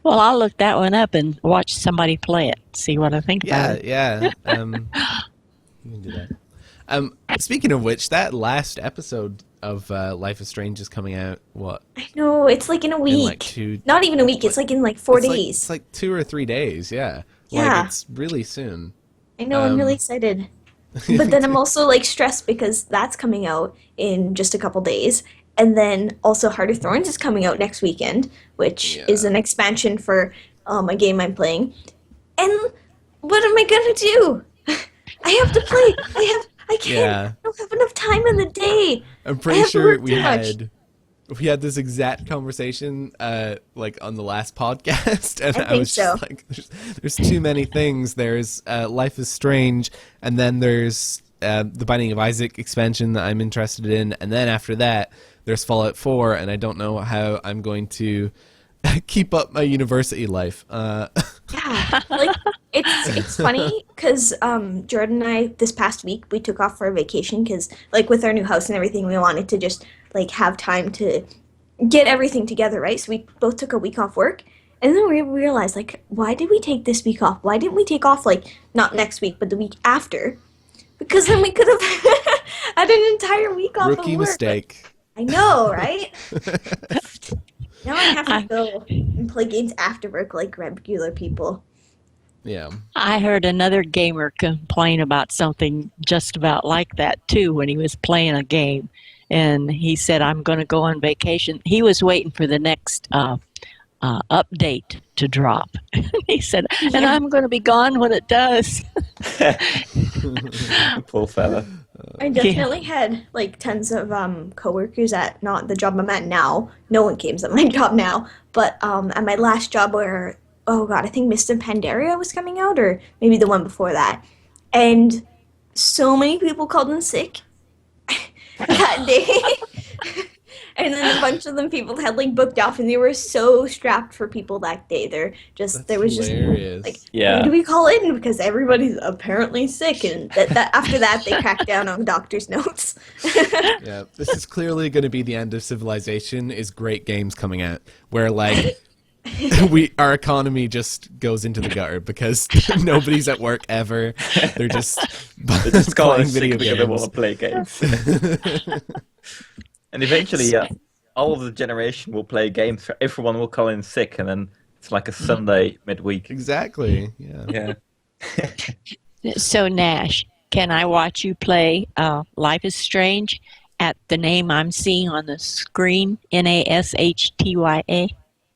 Well, I'll look that one up and watch somebody play it. See what I think about yeah, it. yeah. You can do that. Speaking of which, that last episode of Life is Strange is coming out. What? I know, it's like in a week. In like two. Not even a week, it's like in like 4 It's days. it's like 2 or 3 days. Yeah. Yeah. Like, it's really soon. I know, I'm really excited. But then I'm also like stressed because that's coming out in just a couple days. And then also Heart of Thorns is coming out next weekend, which is an expansion for a game I'm playing. And what am I gonna do? I have to play. I can't. Yeah. I don't have enough time in the day. I'm I pretty have to sure work we too much. had this exact conversation like on the last podcast, and I I think was just so. like, there's too many things. There's Life is Strange, and then there's the Binding of Isaac expansion that I'm interested in, and then after that there's Fallout 4, and I don't know how I'm going to keep up my university life. Yeah, like it's funny because Jordan and I this past week we took off for a vacation because like with our new house and everything we wanted to just like have time to get everything together, right? So we both took a week off work, and then we realized like why did we take this week off? Why didn't we take off like not next week but the week after? Because then we could have had an entire week off Rookie of work. mistake. I know, right? Now I have to go and play games after work like regular people. Yeah. I heard another gamer complain about something just about like that too when he was playing a game. And he said, I'm going to go on vacation. He was waiting for the next update to drop. He said, and I'm going to be gone when it does. Poor fella. I definitely had like tons of coworkers at not the job I'm at now. No one cames at my job now, but at my last job where oh god, I think Mist of Pandaria was coming out, or maybe the one before that, and so many people called in sick that day. And then a bunch of them people had like booked off, and they were so strapped for people that day. There was hilarious. just like, Yeah. who do we call in because everybody's apparently sick, and that after that they cracked down on doctor's notes. Yeah, this is clearly going to be the end of civilization. Is great games coming out where like our economy just goes into the gutter because nobody's at work ever. They're just They're just calling playing sick video because they want games. to play games. And eventually, all of the generation will play games. Everyone will call in sick, and then it's like a Sunday midweek. Exactly. Yeah. Yeah. So, Nash, can I watch you play Life is Strange at the name I'm seeing on the screen, Nashtya?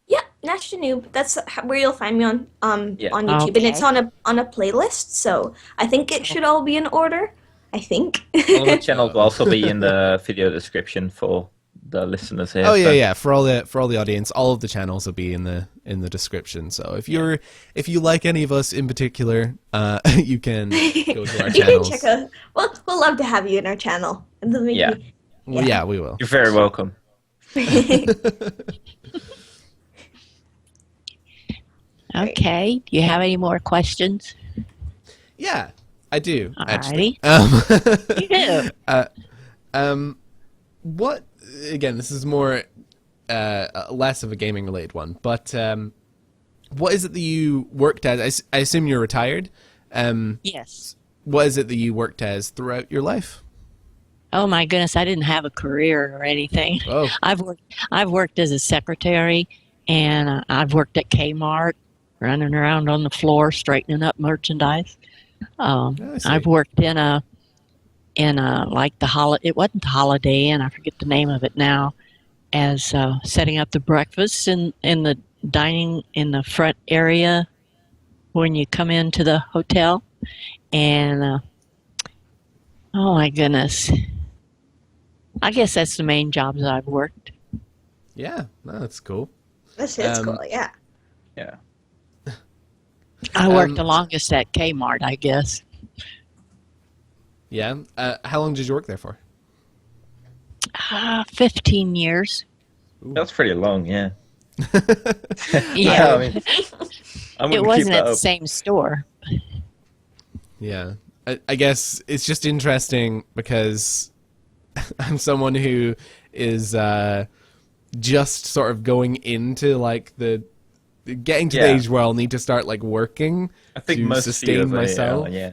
Yeah, Nash the Noob. That's where you'll find me Yeah. on YouTube, and it's Okay. on a playlist. So I think it should all be in order. I think. All the channels will also be in the video description for the listeners here. Oh yeah, so- yeah. For all the audience, all of the channels will be in the description. So if you like any of us in particular, you can go to our You can channels. check out. We'll love to have you in our channel, and then Yeah. Well, yeah, we will. You're very welcome. Okay. Do you have any more questions? Yeah, I do actually. You do. What? Again, this is more less of a gaming related one, but what is it that you worked as? I assume you're retired. Yes. What is it that you worked as throughout your life? Oh my goodness, I didn't have a career or anything. Oh, I've worked as a secretary, and I've worked at Kmart, running around on the floor straightening up merchandise. I see. I've worked in a like it wasn't the Holiday Inn, I forget the name of it now, as setting up the breakfast in the dining in the front area when you come into the hotel, and oh my goodness, I guess that's the main jobs that I've worked. Yeah, no, that's cool. That's cool. Yeah. Yeah. I worked the longest at Kmart, I guess. Yeah. How long did you work there for? 15 years. That's pretty long, yeah. Yeah, I mean, I wouldn't it keep wasn't that at the up. same store. Yeah. I guess it's just interesting because I'm someone who is just sort of going into like getting to the Yeah. age where I'll need to start like working I think to most sustain CEOs are, myself. yeah.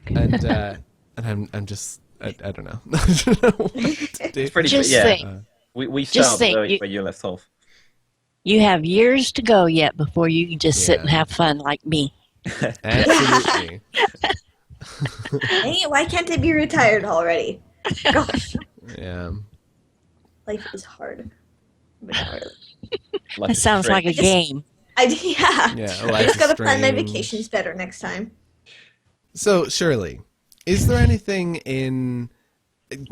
And I'm just I don't know. I don't know what to do. It's pretty Just yeah. think, We Just started think, where you left off. you have years to go yet before you can just sit and Yeah. have fun like me. Absolutely. Hey, why can't I be retired already? Gosh, Yeah. life is hard. But not really. Life That is sounds like a strange. game. Yeah. Yeah. I Life just is gotta plan my strange. vacations better next time. So, Shirley, is there anything in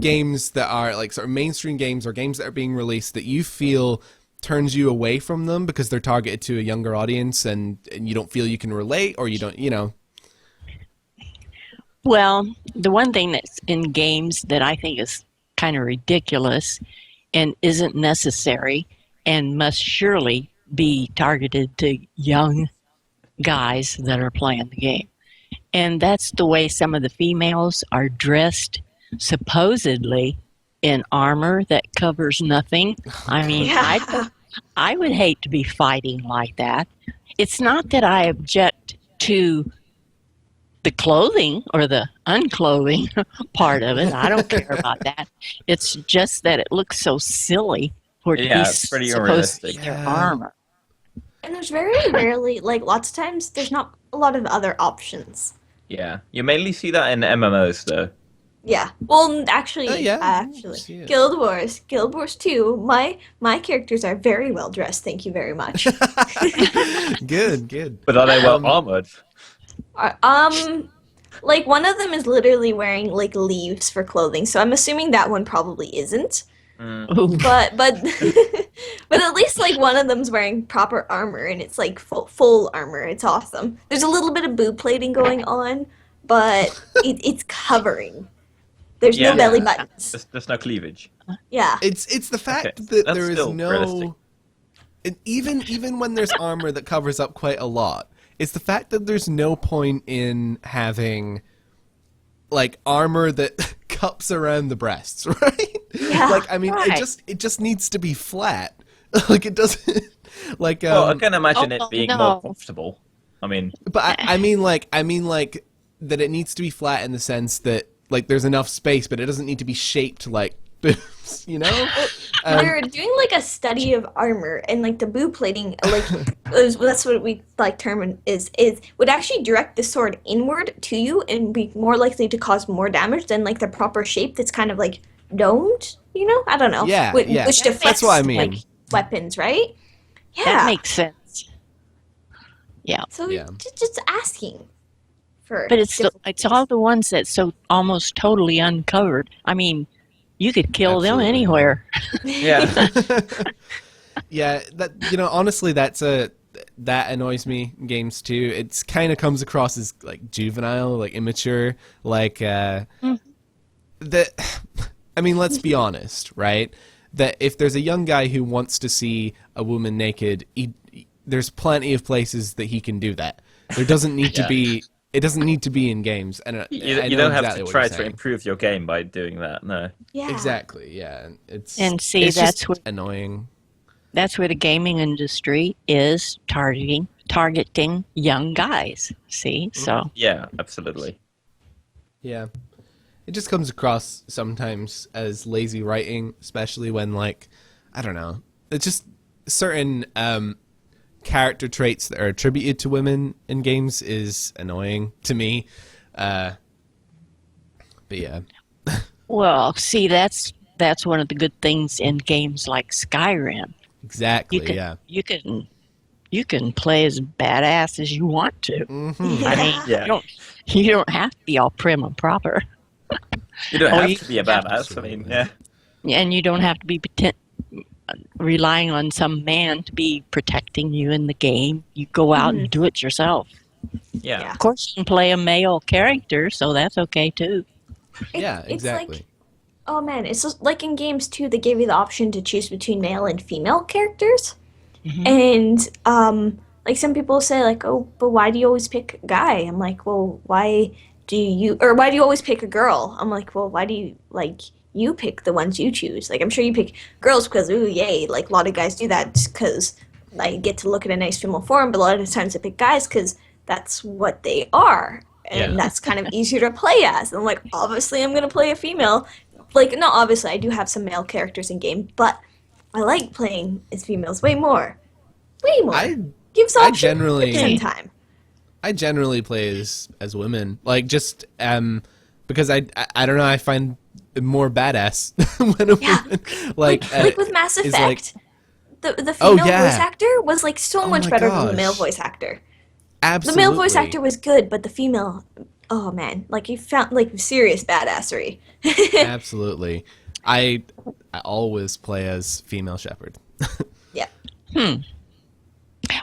games that are like sort of mainstream games or games that are being released that you feel turns you away from them because they're targeted to a younger audience and you don't feel you can relate or you don't, Well, the one thing that's in games that I think is kind of ridiculous and isn't necessary and must surely be targeted to young guys that are playing the game. And that's the way some of the females are dressed, supposedly in armor that covers nothing. I mean, Yeah. I would hate to be fighting like that. It's not that I object to the clothing or the unclothing part of it. I don't care about that. It's just that it looks so silly for it to Yeah, be it's pretty supposed to be unrealistic. their Yeah. armor. And there's very rarely, like lots of times, there's not a lot of other options. Yeah. You mainly see that in MMOs though. Yeah. Well, actually, Oh, yeah. actually, See it. Guild Wars 2. My characters are very well dressed. Thank you very much. Good. But are they well armored? Like one of them is literally wearing like leaves for clothing, so I'm assuming that one probably isn't. Ooh. But but at least like one of them's wearing proper armor, and it's like full armor. It's awesome. There's a little bit of boob plating going on, but it's covering. There's Yeah. no belly buttons. There's no cleavage. Yeah. It's the fact Okay, that that's there is still no realistic. and even when there's armor that covers up quite a lot, it's the fact that there's no point in having like armor that cups around the breasts, right? Yeah, Like I mean right. it just needs to be flat. Like it doesn't like Well, I can imagine oh, it being no. more comfortable. I mean, but I mean like that it needs to be flat in the sense that like there's enough space, but it doesn't need to be shaped like boobs, you know? They're doing like a study of armor, and like the boot plating, like that's what we like term is would actually direct the sword inward to you and be more likely to cause more damage than like the proper shape that's kind of like domed. You know, I don't know. Yeah, which, yeah. which deflects That's what I mean. like weapons, right? Yeah. That makes sense. Yeah. So Yeah. just asking for. But it's different all the ones that's so almost totally uncovered. I mean, you could kill them Absolutely. anywhere. Yeah. Yeah, that honestly, that annoys me in games too. It kind of comes across as like juvenile, like immature, like that. I mean, let's be honest, right? That if there's a young guy who wants to see a woman naked, there's plenty of places that he can do that. There doesn't need to be. It doesn't need to be in games, and You I know don't exactly have to what try you're to saying. improve your game by doing that. No. Yeah. Exactly. Yeah. And see, it's that's just what- annoying. That's where the gaming industry is targeting young guys. See, so Yeah, absolutely. Yeah. It just comes across sometimes as lazy writing, especially when, like, I don't know, it's just certain character traits that are attributed to women in games is annoying to me. But yeah. well, see, that's one of the good things in games like Skyrim. Exactly, You can yeah. you can play as badass as you want to. Mm-hmm. I mean, Yeah. you don't have to be all prim and proper, You don't Oh, have you- to be a badass. I mean, yeah. and you don't have to be relying on some man to be protecting you in the game. You go out and do it yourself. Yeah. Yeah. Of course, you can play a male character, so that's okay too. Yeah, It's exactly. like, oh man, it's just like in games too. They give you the option to choose between male and female characters, and like some people say, like, oh, but why do you always pick a guy? I'm like, well, why do you always pick a girl? I'm like, well, why do you like you pick the ones you choose? Like, I'm sure you pick girls because ooh, yay, like a lot of guys do that because I get to look at a nice female form, but a lot of times I pick guys because that's what they are. And Yeah. that's kind of easier to play as. And I'm like, obviously, I'm going to play a female. Like, no, obviously, I do have some male characters in game, but I like playing as females way more. Way more. Gives I option generally- at the same time. I generally play as women, like just because I don't know, I find it more badass when a Yeah. woman like With Mass is Effect, the Oh, female yeah. voice actor was like so Oh much my better than the male gosh. voice actor. absolutely The male voice actor was good, but the female, oh man, like you found like serious badassery. absolutely. I always play as female shepherd. Yeah.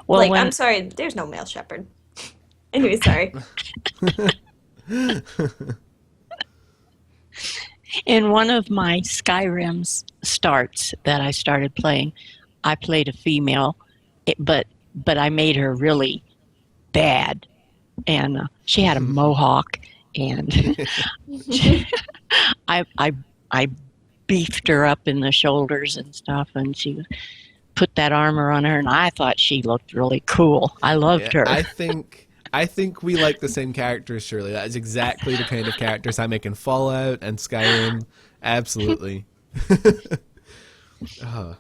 Well, Like, when, I'm sorry, there's no male shepherd. Anyway, sorry. in one of my Skyrim's starts that I started playing, I played a female, but I made her really bad, and she had a mohawk, and I beefed her up in the shoulders and stuff, and she put that armor on her, and I thought she looked really cool. I loved her. I think we like the same characters, Shirley. That is exactly the kind of characters I make in Fallout and Skyrim. Absolutely. Oh.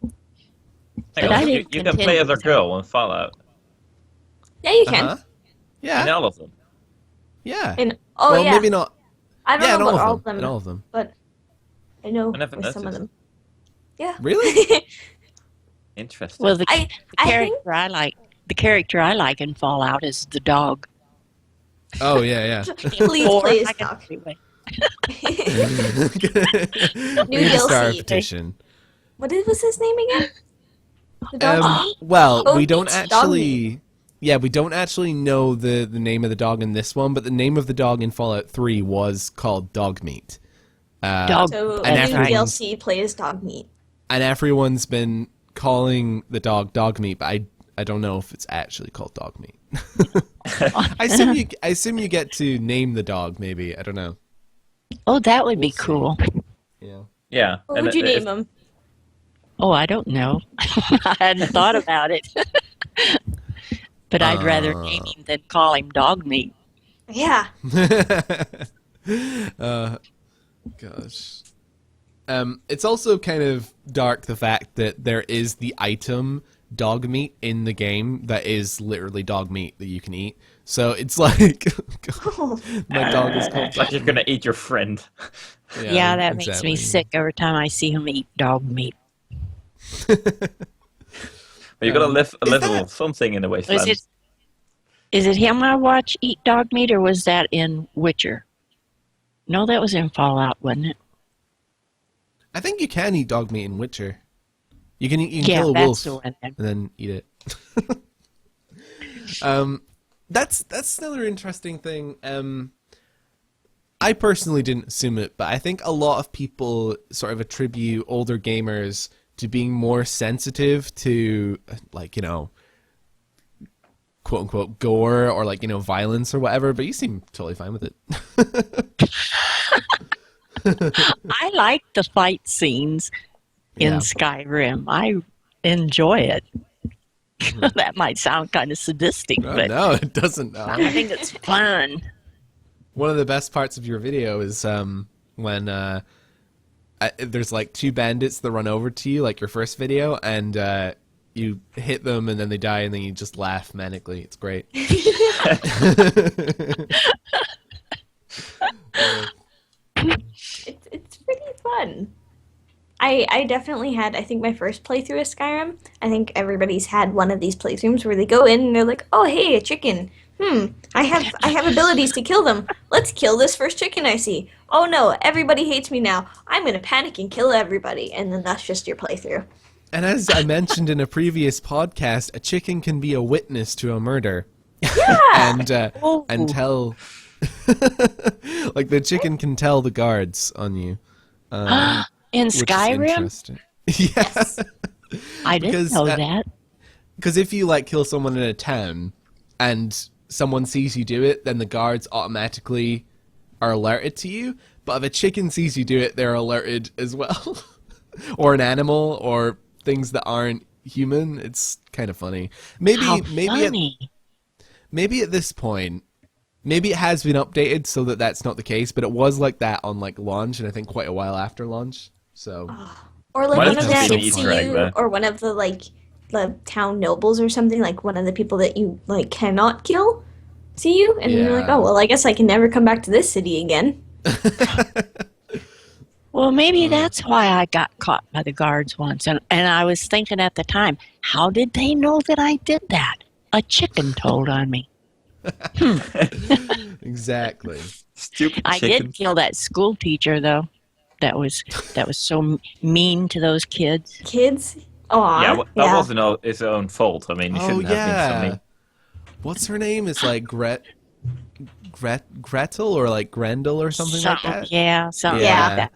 Hang But I on, you didn't can play continue as a with girl in Fallout. Yeah, you can. Uh-huh. In Yeah. all of them. Yeah. And oh well, yeah, maybe not. I don't Yeah, know in about all all of of them. them, In all of them. but I know I never with some of noticed. them. Yeah. Really? Interesting. well, the I character I like, the character I like in Fallout is the dog. Oh yeah, Please Or play as I can- dog. anyway. yeah. New We need to start a DLC. petition. Was his name again? The dog name? Well, Oh, we don't it's dog actually. Yeah, we don't actually know the name of the dog in this one, but the name of the dog in Fallout 3 was called Dog Meat. Dog. So and new everyone's- DLC play as dog meat. And everyone's been calling the dog Meat, but I don't know if it's actually called Dog Meat. I assume you get to name the dog. Maybe I don't know. Oh, that would be cool. Yeah. Yeah. What and would you if- name him? Oh, I don't know. I hadn't thought about it. But I'd rather name him than call him dog meat. Yeah. Gosh. It's also kind of dark the fact that there is the item dog meat in the game that is literally dog meat that you can eat. So it's like my dog is called It's like you're gonna eat your friend. Yeah, that makes me sick every time I see him eat dog meat. But you gotta live a little that- something in the wasteland. Is it him I watch eat dog meat, or was that in Witcher? No, that was in Fallout, wasn't it? I think you can eat dog meat in Witcher. You can Yeah, kill a that's wolf the one then. and then eat it. That's another interesting thing. I personally didn't assume it, but I think a lot of people sort of attribute older gamers to being more sensitive to, like, you know, quote unquote gore or, like, you know, violence or whatever. But you seem totally fine with it. I like the fight scenes in Yeah. Skyrim. I enjoy it. That might sound kind of sadistic, Oh, but no, it doesn't. No. I think it's fun. One of the best parts of your video is when there's like two bandits that run over to you, like your first video, and you hit them and then they die and then you just laugh manically. It's great. It's pretty fun. I definitely had, I think my first playthrough of Skyrim, I think everybody's had one of these playthroughs where they go in and they're like, oh hey, a chicken. I have abilities to kill them. Let's kill this first chicken I see. Oh no, everybody hates me now. I'm gonna panic and kill everybody, and then that's just your playthrough. And as I mentioned in a previous podcast, a chicken can be a witness to a murder. Yeah. and tell like the chicken can tell the guards on you. In Which is Skyrim? interesting. Yeah. I didn't Because, know that. Because if you like kill someone in a town and someone sees you do it, then the guards automatically are alerted to you. But if a chicken sees you do it, they're alerted as well. Or an animal or things that aren't human. It's kind of funny. How funny. Maybe at this point, maybe it has been updated so that that's not the case, but it was like that on like launch and I think quite a while after launch. So Or like Might one have of just them been see Easter egg you, there. or one of the like the town nobles or something, like one of the people that you like cannot kill, see you, and you're like, Yeah. oh well, I guess I can never come back to this city again. Well, maybe that's why I got caught by the guards once. And I was thinking at the time, how did they know that I did that? A chicken told on me. exactly. Stupid I chicken. did kill that school teacher, though. That was so mean to those kids. Kids, aw, Yeah, that wasn't his own fault. I mean, he Oh shouldn't have been so yeah. mean. What's her name? It's like Gretel or like Grendel or something like that. Yeah, something Yeah. like that.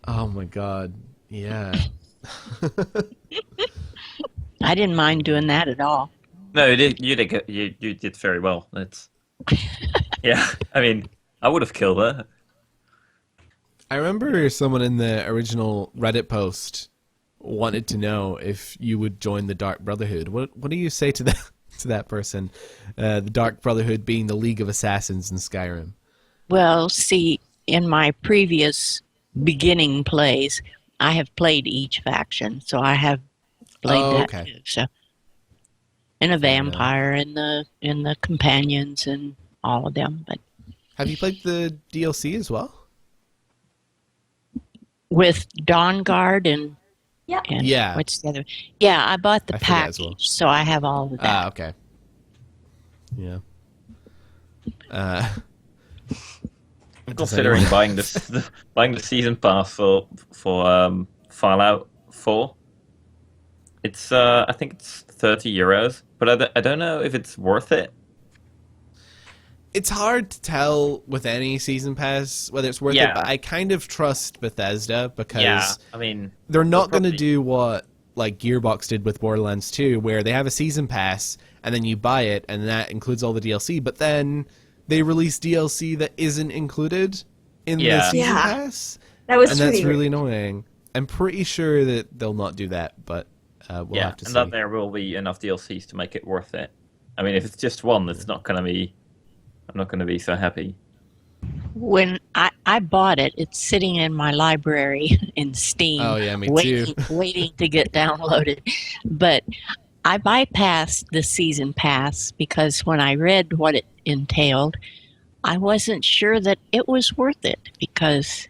Oh my god. Yeah. I didn't mind doing that at all. No, you did very well. That's yeah. I mean, I would have killed her. I remember someone in the original Reddit post wanted to know if you would join the Dark Brotherhood. What do you say to that to that person? The Dark Brotherhood being the League of Assassins in Skyrim. Well, see, in my previous beginning plays, I have played each faction, so I have played that okay. too. So, and a vampire, and the companions, and all of them. But Have you played the DLC as well? with Dawn Guard and Yeah. what's the other? Yeah, I bought the I forget package, as well. so I have all of that. Ah, okay. Yeah. Considering buying the season pass for Fallout 4, it's I think it's €30, but I don't know if it's worth it. It's hard to tell with any season pass whether it's worth it, Yeah. but I kind of trust Bethesda because I mean, they're not going to probably- do what like Gearbox did with Borderlands 2, where they have a season pass and then you buy it and that includes all the DLC, but then they release DLC that isn't included in the Yeah. season Yeah. pass, that was and that's pretty really annoying. I'm pretty sure that they'll not do that, but we'll have to and see. that there will be enough DLCs to make it worth it. I mean, if it's just one, it's not gonna be. I'm not gonna be so happy. When I bought it. It's sitting in my library in Steam, Oh yeah, me waiting, too. waiting to get downloaded. But I bypassed the season pass because when I read what it entailed, I wasn't sure that it was worth it because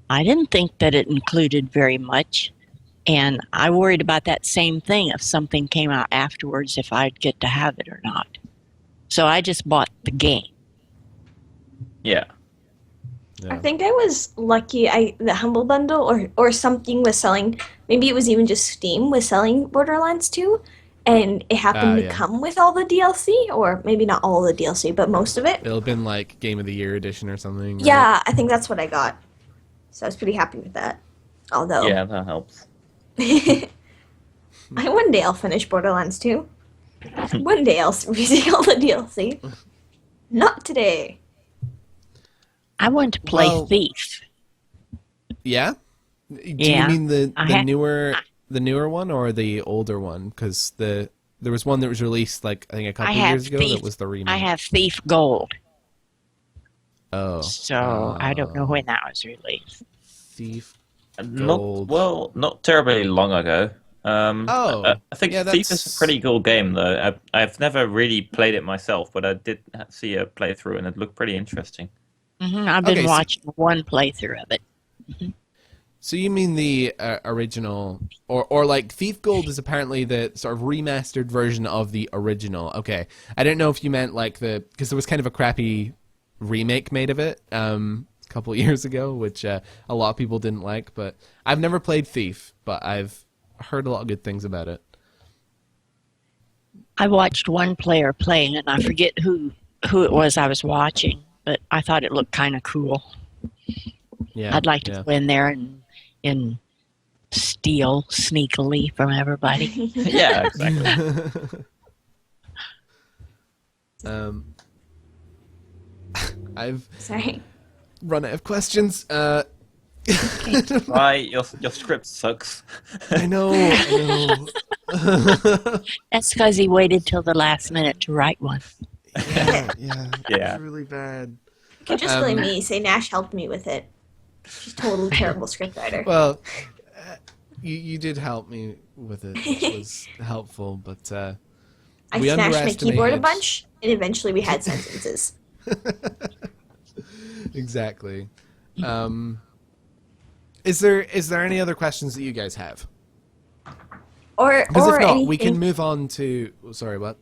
I didn't think that it included very much. And I worried about that same thing if something came out afterwards, if I'd get to have it or not. So I just bought the game. Yeah. I think I was lucky. The Humble Bundle or something was selling. Maybe it was even just Steam was selling Borderlands 2, and it happened to yeah. come with all the DLC, or maybe not all the DLC, but most of it. It'll have been like Game of the Year edition or something. Right? Yeah, I think that's what I got. So I was pretty happy with that. Although, Yeah, that helps. one day I'll finish Borderlands 2. One day I'll read all the DLC. Not today. I want to play Well- Thief. Yeah. Do Yeah, you mean the I ha- newer one or the older one? Because there was one that was released like I think a couple have years ago Thief. that was the remake. I have Thief Gold, Oh. so I don't know when that was released. Thief. Not Gold. well, not terribly long ago. Oh, I think yeah, Thief is that's- a pretty cool game, though. I've never really played it myself, but I did see a playthrough, and it looked pretty interesting. I've been Okay, so- watching one playthrough of it. So you mean the original, or like Thief Gold is apparently the sort of remastered version of the original. Okay, I didn't know if you meant like because there was kind of a crappy remake made of it a couple of years ago, which a lot of people didn't like. But I've never played Thief, but I've heard a lot of good things about it. I watched one player playing, and I forget who it was I was watching, but I thought it looked kind of cool. Yeah, I'd like to go in there and steal sneakily from everybody. Yeah, exactly. I've Sorry. run out of questions. Right, your script sucks. I know. That's because he waited till the last minute to write one. Yeah. Yeah. It's really bad. You could just blame me. Say Nash helped me with it. She's totally terrible scriptwriter. Well, you did help me with it, which was helpful, but I we smashed my keyboard a underestimated- bunch, and eventually we had sentences. Exactly. Is there any other questions that you guys have? Or Because if not, anything. we can move on to. Sorry, what?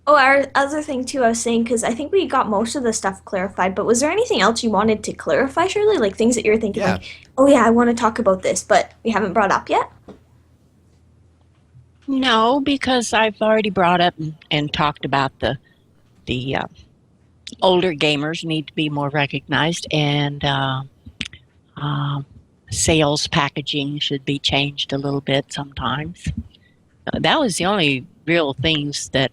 Oh, our other thing too, I was saying, because I think we got most of the stuff clarified, but was there anything else you wanted to clarify, Shirley? Like things that you're thinking, Yeah. like, oh yeah, I want to talk about this, but we haven't brought up yet? No, because I've already brought up and talked about the older gamers need to be more recognized, and sales packaging should be changed a little bit sometimes. That was the only real things that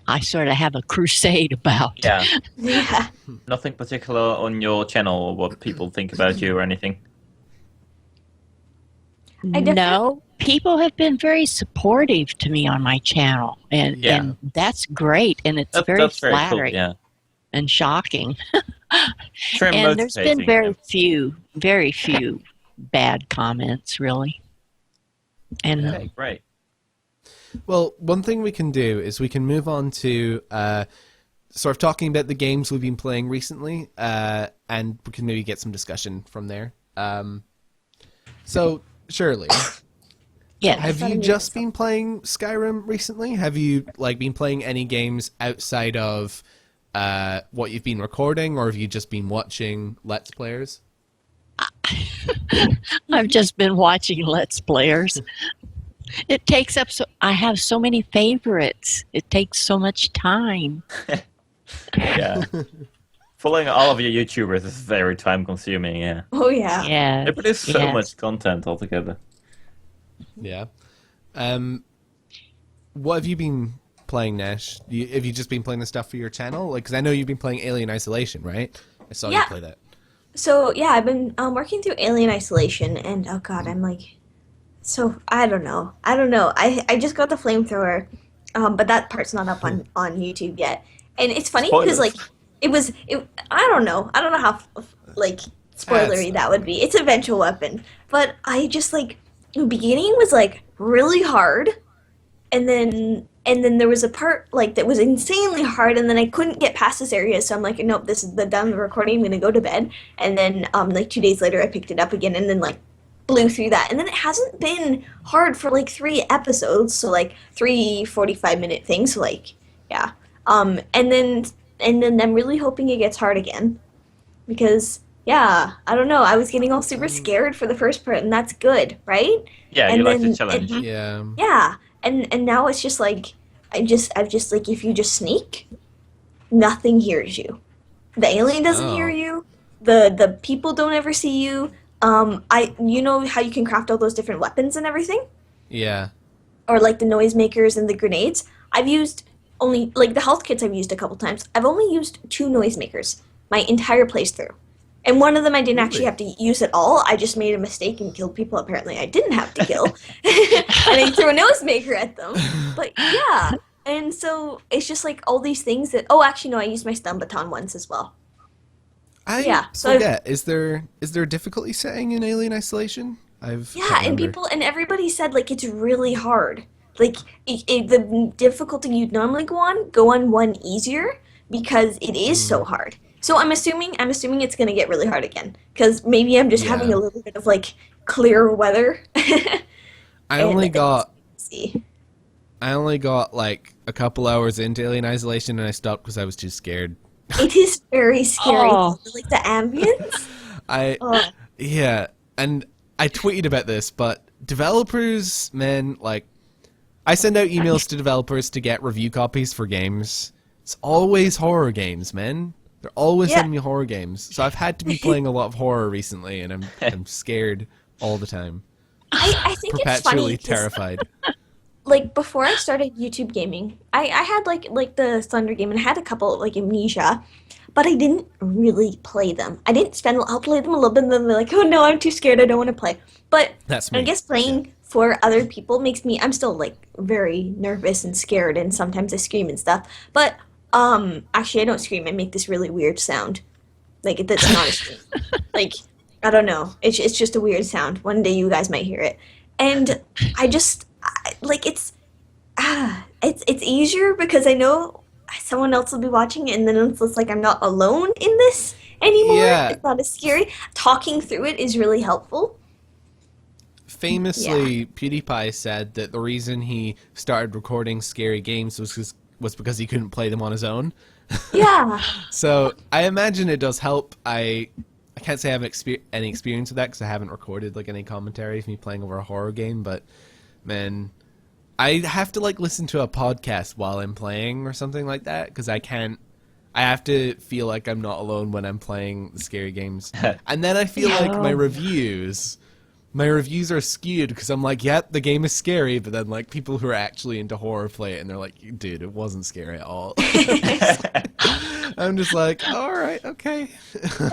I sort of have a crusade about. Yeah. Yeah. Nothing particular on your channel or what people think about you or anything. No, people have been very supportive to me on my channel, and Yeah. and that's great, and it's That's very very cool. flattering Yeah. and shocking. It's very And there's been motivating, very few bad comments, really. And yeah. Okay, great. Well, one thing we can do is we can move on to sort of talking about the games we've been playing recently, and we can maybe get some discussion from there. So, Shirley, yes, have you just been playing Skyrim recently? Have you been playing any games outside of what you've been recording, or have you just been watching Let's Players? I've just been watching Let's Players. It takes up I have so many favorites. It takes so much time. Yeah. Following all of your YouTubers is very time consuming, yeah. Oh yeah. Yeah. They produce so much content altogether. Yeah. What have you been playing, Nash? Have you just been playing the stuff for your channel? Because I know you've been playing Alien Isolation, right? I saw you Yeah. play that. So yeah, I've been working through Alien Isolation, and oh god, I'm like, so I don't know. I just got the flamethrower, but that part's not up on YouTube yet. And it's funny because Spoilers. I don't know how like spoilery that would be. It's a vengeful weapon. But I just like the beginning was like really hard, and then there was a part like that was insanely hard, and then I couldn't get past this area, so I'm like, nope, this is the done recording. I'm gonna go to bed. And then like 2 days later, I picked it up again, and then like blew through that. And then it hasn't been hard for like 3 episodes, so like 3 45-minute things. So like yeah, and then I'm really hoping it gets hard again, because yeah, I don't know. I was getting all super scared for the first part, and that's good, right? Yeah, you And like the then challenge. Yeah. yeah, and now it's just like I've just like if you just sneak, nothing hears you. The alien doesn't hear Oh. you. The people don't ever see you. You know how you can craft all those different weapons and everything, Yeah. or like the noisemakers and the grenades. I've used only like the health kits. I've used a couple times. I've only used 2 noisemakers my entire playthrough. And one of them I didn't actually have to use at all. I just made a mistake and killed people apparently I didn't have to kill. And I threw a noisemaker at them. But yeah. And so it's just like all these things that actually no, I used my stun baton once as well. I Yeah, so forget. Is there a difficulty setting in Alien Isolation? Can't Yeah, and remember. everybody said like it's really hard. Like the difficulty you'd normally go on one easier because it is so hard. So I'm assuming it's gonna get really hard again because maybe I'm just having Yeah. a little bit of like clear weather. I And only it's got see. like a couple hours into Alien Isolation and I stopped because I was too scared. It is very scary. Oh. Like the ambience. Oh, Yeah, and I tweeted about this, but developers, man, like I send out emails to developers to get review copies for games. It's always horror games, man. They're always Yeah. sending me horror games. So I've had to be playing a lot of horror recently, and I'm scared all the time. I think it's funny Perpetually 'cause, terrified. like before I started YouTube gaming, I had like the Thunder game and I had a couple like Amnesia, but I didn't really play them. I didn't spend. I'll play them a little bit, and then they're like, oh no, I'm too scared. I don't want to play. But That's I me. guess playing for other people makes me. I'm still like very nervous and scared, and sometimes I scream and stuff. But actually, I don't scream. I make this really weird sound, like that's not a scream. Like I don't know. It's just a weird sound. One day you guys might hear it, and like it's easier because I know someone else will be watching it, and then it's just like I'm not alone in this anymore. Yeah. It's not as scary. Talking through it is really helpful. Famously, PewDiePie said that the reason he started recording scary games was because he couldn't play them on his own. Yeah. So I imagine it does help. I can't say I have any experience with that because I haven't recorded like any commentary of me playing over a horror game. But man, I have to like listen to a podcast while I'm playing or something like that because I can't. I have to feel like I'm not alone when I'm playing the scary games, and then I feel like my reviews are skewed because I'm like, yep, the game is scary, but then like people who are actually into horror play it and they're like, dude, it wasn't scary at all. I'm just like, all right, okay.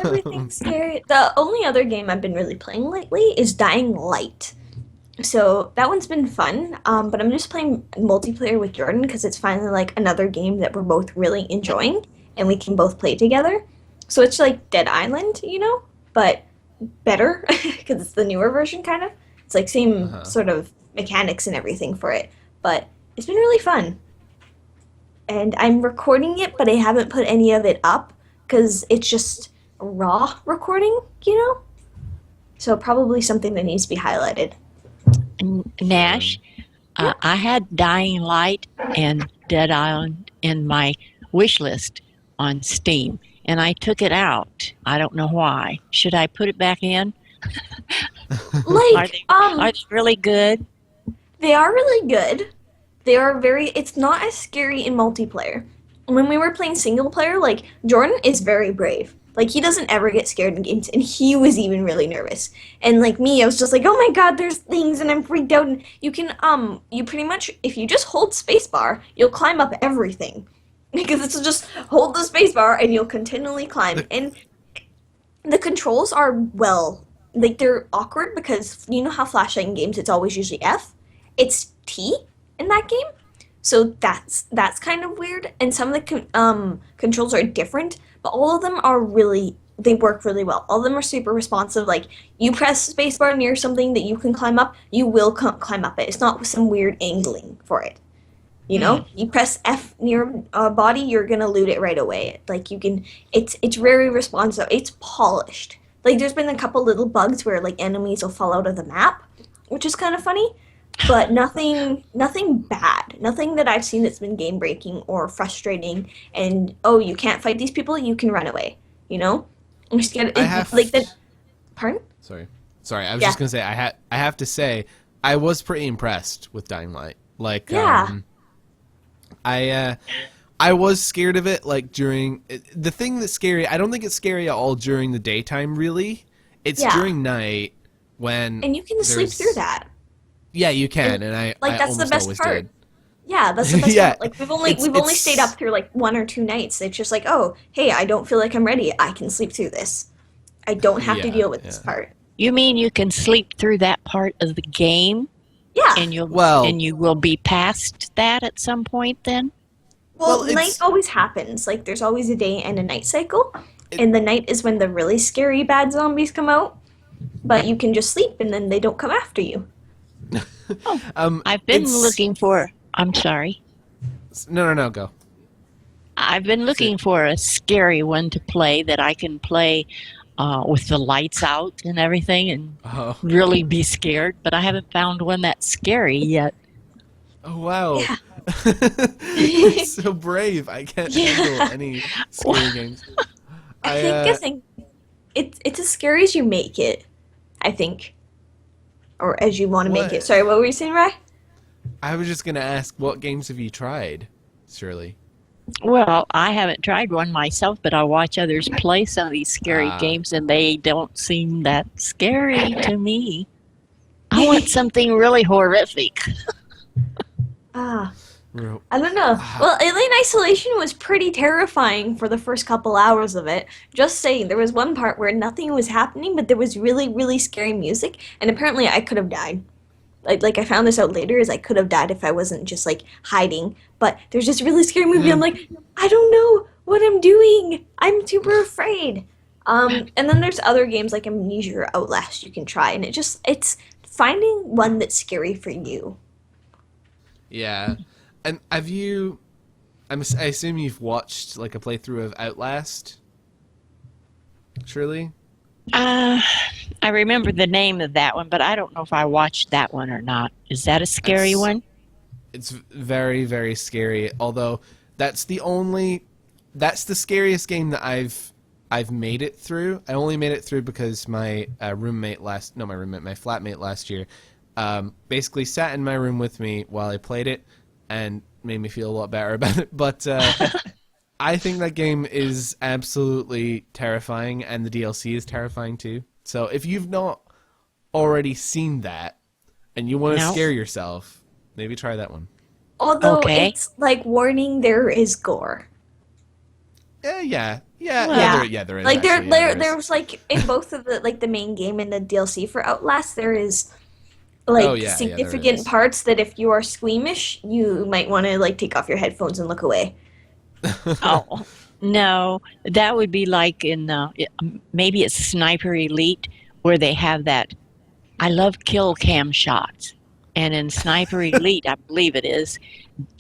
Everything's scary. The only other game I've been really playing lately is Dying Light. So that one's been fun, but I'm just playing multiplayer with Jordan because it's finally like another game that we're both really enjoying and we can both play together. So it's like Dead Island, but better because it's the newer version kind of. It's like same sort of mechanics and everything for it, but it's been really fun. And I'm recording it, but I haven't put any of it up because it's just raw recording, So probably something that needs to be highlighted. Nash, I had Dying Light and Dead Island in my wish list on Steam, and I took it out. I don't know why. Should I put it back in? Are they really good? They are really good. They are it's not as scary in multiplayer. When we were playing single player, like, Jordan is very brave. Like, he doesn't ever get scared in games, and he was even really nervous. And, like, me, I was just like, oh my god, there's things, and I'm freaked out. And you can, you pretty much, if you just hold spacebar, you'll climb up everything. Because it's just hold the spacebar, and you'll continually climb. And the controls are, like, they're awkward, because you know how flashlight in games, it's always usually F? It's T in that game. So that's kind of weird, and some of the controls are different, but all of them are really they work really well. All of them are super responsive. Like, you press spacebar near something that you can climb up, you will climb up it. It's not some weird angling for it. You know, you press F near a body, you're gonna loot it right away. Like, you can, it's very responsive. It's polished. Like, there's been a couple little bugs where like enemies will fall out of the map, which is kind of funny, but nothing bad. Nothing that I've seen that's been game breaking or frustrating. And oh, you can't fight these people, you can run away. You know, I'm just gonna like the. Pardon? Sorry. I was just gonna say I have to say I was pretty impressed with Dying Light. Like, I was scared of it, like, during... The thing that's scary, I don't think it's scary at all during the daytime, really. It's during night when... And you can sleep through that. Yeah, you can, and I like, that's almost the best always part. did. Yeah, that's the best part. Like, we've only stayed up through, like, 1 or 2 nights. It's just like, oh, hey, I don't feel like I'm ready. I can sleep through this. I don't have to deal with this part. You mean you can sleep through that part of the game? Yeah. And you will be past that at some point then? Well, night always happens. Like, there's always a day and a night cycle. And the night is when the really scary bad zombies come out. But you can just sleep, and then they don't come after you. I've been looking for... I'm sorry. No, go. I've been looking for a scary one to play that I can play with the lights out and everything and really be scared, but I haven't found one that's scary yet. Oh, wow. Yeah. It's so brave. I can't handle any scary games. I think it's as scary as you make it, I think. Or as you want to make it. Sorry, what were you saying, Ray? I was just going to ask, what games have you tried, Shirley? Well, I haven't tried one myself, but I watch others play some of these scary games, and they don't seem that scary to me. I want something really horrific. I don't know. Well, Alien Isolation was pretty terrifying for the first couple hours of it. Just saying, there was one part where nothing was happening, but there was really, really scary music, and apparently I could have died. Like I found this out later, is I could have died if I wasn't just, like, hiding. But there's this really scary movie. I'm like, I don't know what I'm doing. I'm super afraid. And then there's other games like Amnesia or Outlast you can try, and it's finding one that's scary for you. Yeah. And I assume you've watched, like, a playthrough of Outlast, Shirley? I remember the name of that one, but I don't know if I watched that one or not. Is that a scary one? It's very, very scary. Although that's the scariest game that I've made it through. I only made it through because my flatmate last year, basically sat in my room with me while I played it and made me feel a lot better about it. But I think that game is absolutely terrifying, and the DLC is terrifying too. So if you've not already seen that and you want to scare yourself, maybe try that one. Although it's like warning, there is gore. Yeah, there is. Like there's like in both of the main game and the DLC for Outlast, there is significant parts that if you are squeamish, you might want to like take off your headphones and look away. Oh no, that would be like in maybe it's Sniper Elite where they have that. I love kill cam shots, and in Sniper Elite, I believe it is.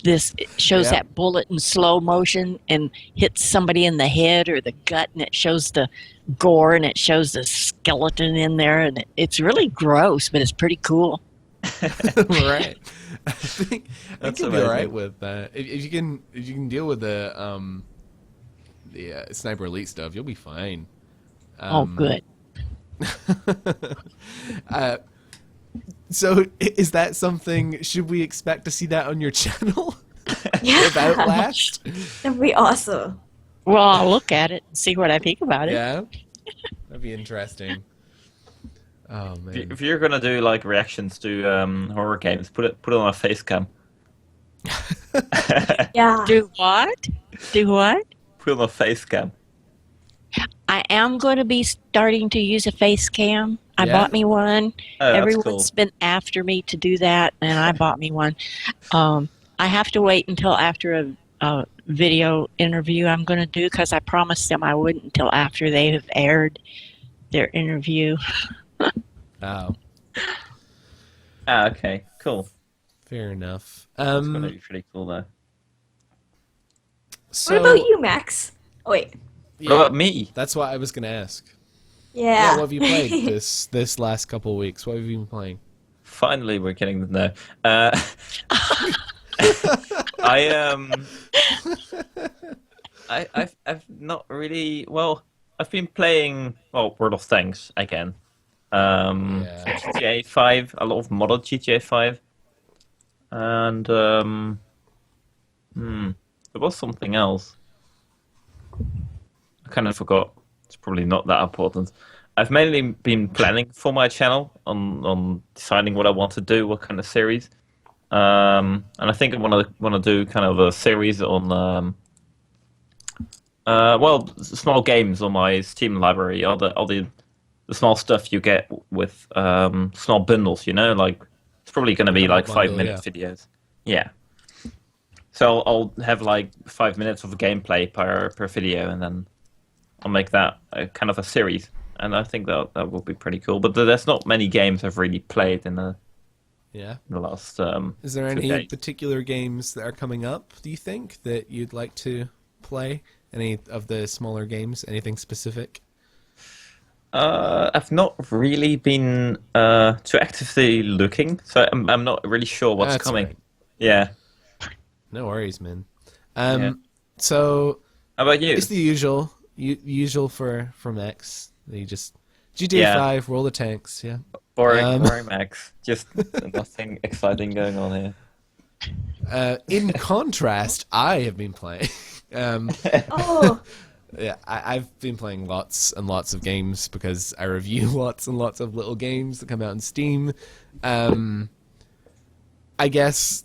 It shows that bullet in slow motion and hits somebody in the head or the gut, and it shows the gore and it shows the skeleton in there, and it's really gross, but it's pretty cool. Right. I think you'll be all right with that. If you can deal with the Sniper Elite stuff, you'll be fine. Good. So is that something? Should we expect to see that on your channel? Yeah, with Outlast? That'd be awesome. Well, I'll look at it and see what I think about it. Yeah, that'd be interesting. Oh man! If you're gonna do like reactions to horror games, put it on a face cam. Yeah. Do what? Put on a face cam. I am going to be starting to use a face cam. I bought me one. Oh, Everyone's been after me to do that, and I bought me one. I have to wait until after video interview I'm going to do because I promised them I wouldn't until after they have aired their interview. Oh, Okay, cool. fair enough. That's gonna be pretty cool though. So, What about you, Max? Oh, wait. yeah, What about me? that's what I was gonna ask. Yeah. What have you played this last couple of weeks? What have you been playing? Finally, we're getting to know. I've not really. Well, I've been playing World of Tanks again. Yeah. GTA 5, a lot of modded GTA 5, and there was something else. I kind of forgot. It's probably not that important. I've mainly been planning for my channel on deciding what I want to do, what kind of series, and I think I want to do kind of a series on small games on my Steam library, all the small stuff you get with small bundles. Like it's probably going to be like Bundle, 5-minute videos. Yeah. So I'll have like 5 minutes of gameplay per video, and then I'll make that kind of a series. And I think that will be pretty cool. But there's not many games I've really played in the last. Is there 2 any days. particular games that are coming up, do you think, that you'd like to play? Any of the smaller games? Anything specific? I've not really been too actively looking, so I'm not really sure what's That's coming. right. Yeah. No worries, man. Yeah. So How about you? it's the usual for Max. You just GTA Yeah. 5, World of Tanks, yeah. Boring, Max. Just nothing exciting going on here. In contrast, I have been playing. Oh, Yeah, I've been playing lots and lots of games because I review lots and lots of little games that come out on Steam. I guess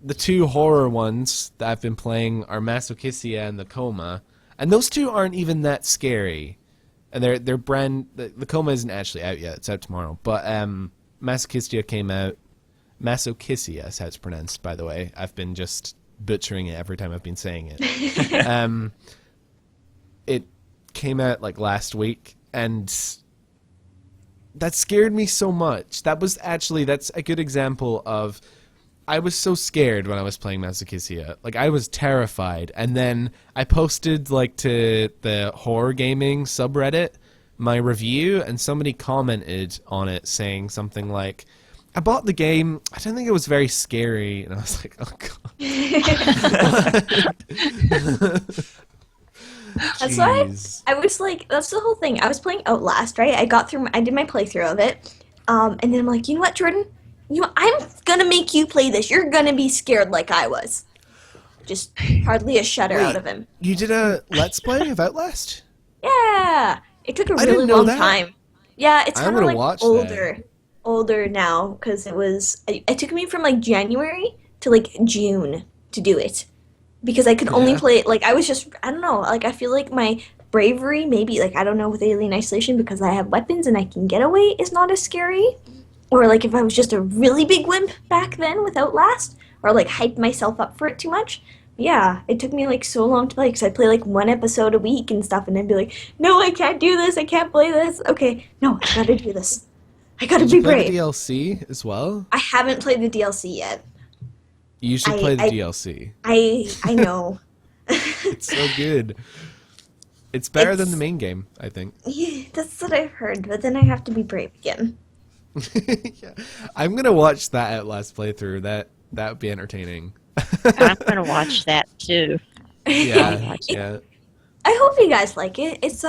the 2 horror ones that I've been playing are Masochistia and The Coma, and those 2 aren't even that scary. And they're The Coma isn't actually out yet; it's out tomorrow. But Masochistia came out. Masochistia is how it's pronounced, by the way. I've been just butchering it every time I've been saying it. It came out like last week, and that scared me so much. That's a good example of I was so scared when I was playing Masochistia. Like, I was terrified, and then I posted like to the horror gaming subreddit my review, and somebody commented on it saying something like, I bought the game, I don't think it was very scary, and I was like, oh god. that's why Jeez. I was like, that's the whole thing. I was playing Outlast, right? I did my playthrough of it, and then I'm like, you know what, Jordan? I'm gonna make you play this. You're gonna be scared like I was. Just hardly a shudder out of him. You did a Let's Play of Outlast? Yeah, it took a I really didn't know long that. time. Yeah, it's I'm kind of gonna like watch older now because it took me from like January to like June to do it because I could only Yeah. play it like I don't know, like I feel like my bravery maybe like I don't know with Alien Isolation because I have weapons and I can get away is not as scary, or like if I was just a really big wimp back then with Outlast or like hyped myself up for it too much. Yeah, it took me like so long to play because I'd play like 1 episode a week and stuff, and I'd be like, no, I can't do this, I can't play this. Okay, no, I gotta do this. I gotta Did be you play brave. the DLC as well? I haven't played the DLC yet. You should play the DLC. I know. It's so good. It's better than the main game, I think. Yeah, that's what I've heard, but then I have to be brave again. Yeah. I'm gonna watch that Outlast playthrough. That would be entertaining. I'm going to watch that too. Yeah, yeah. I hope you guys like it. It's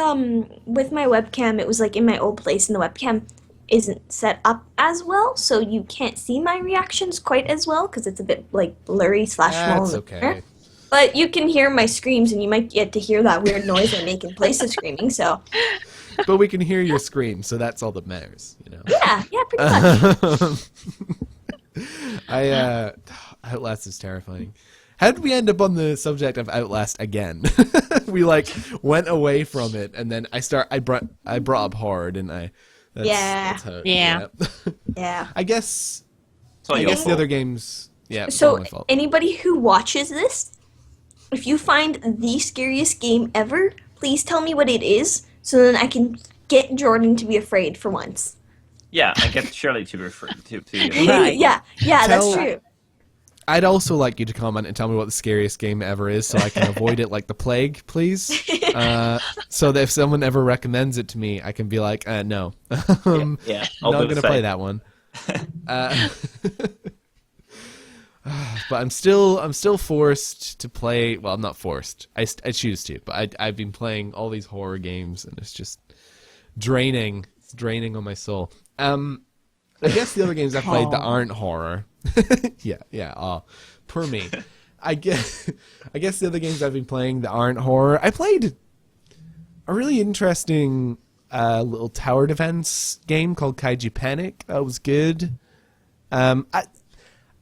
with my webcam, it was like in my old place and the webcam isn't set up as well, so you can't see my reactions quite as well because it's a bit like blurry / small. That's in the okay. corner. But you can hear my screams and you might get to hear that weird noise I make in place of screaming, so But we can hear your scream, so that's all that matters, you know. yeah, pretty much. Outlast is terrifying. How did we end up on the subject of Outlast again? We like went away from it, and then I brought up horror, didn't I? That's how, Yeah. Yeah. I guess So I your guess the fault. other games. Yeah. it's So all my fault. anybody who watches this, if you find the scariest game ever, please tell me what it is, so then I can get Jordan to be afraid for once. Yeah, and get Shirley to refer to Right. yeah, that's Tell- true. I'd also like you to comment and tell me what the scariest game ever is, so I can avoid it like the plague, please. So that if someone ever recommends it to me, I can be like, no, yeah. I'll not do the gonna play same. that one. But I'm still forced to play. Well, I'm not forced. I choose to, but I've been playing all these horror games, and it's just draining. It's draining on my soul. I guess the other games I've played that aren't horror. yeah. Oh, poor me. I guess the other games I've been playing that aren't horror. I played a really interesting little tower defense game called Kaiju Panic. That was good.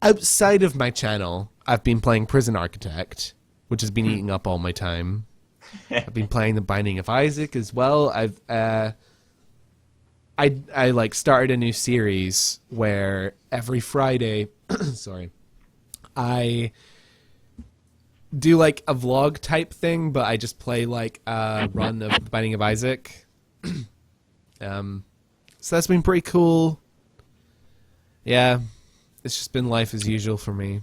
Outside of my channel, I've been playing Prison Architect, which has been eating up all my time. I've been playing The Binding of Isaac as well. I like started a new series where every Friday, sorry, I do like a vlog type thing, but I just play like a run of The Binding of Isaac. So that's been pretty cool. Yeah, it's just been life as usual for me.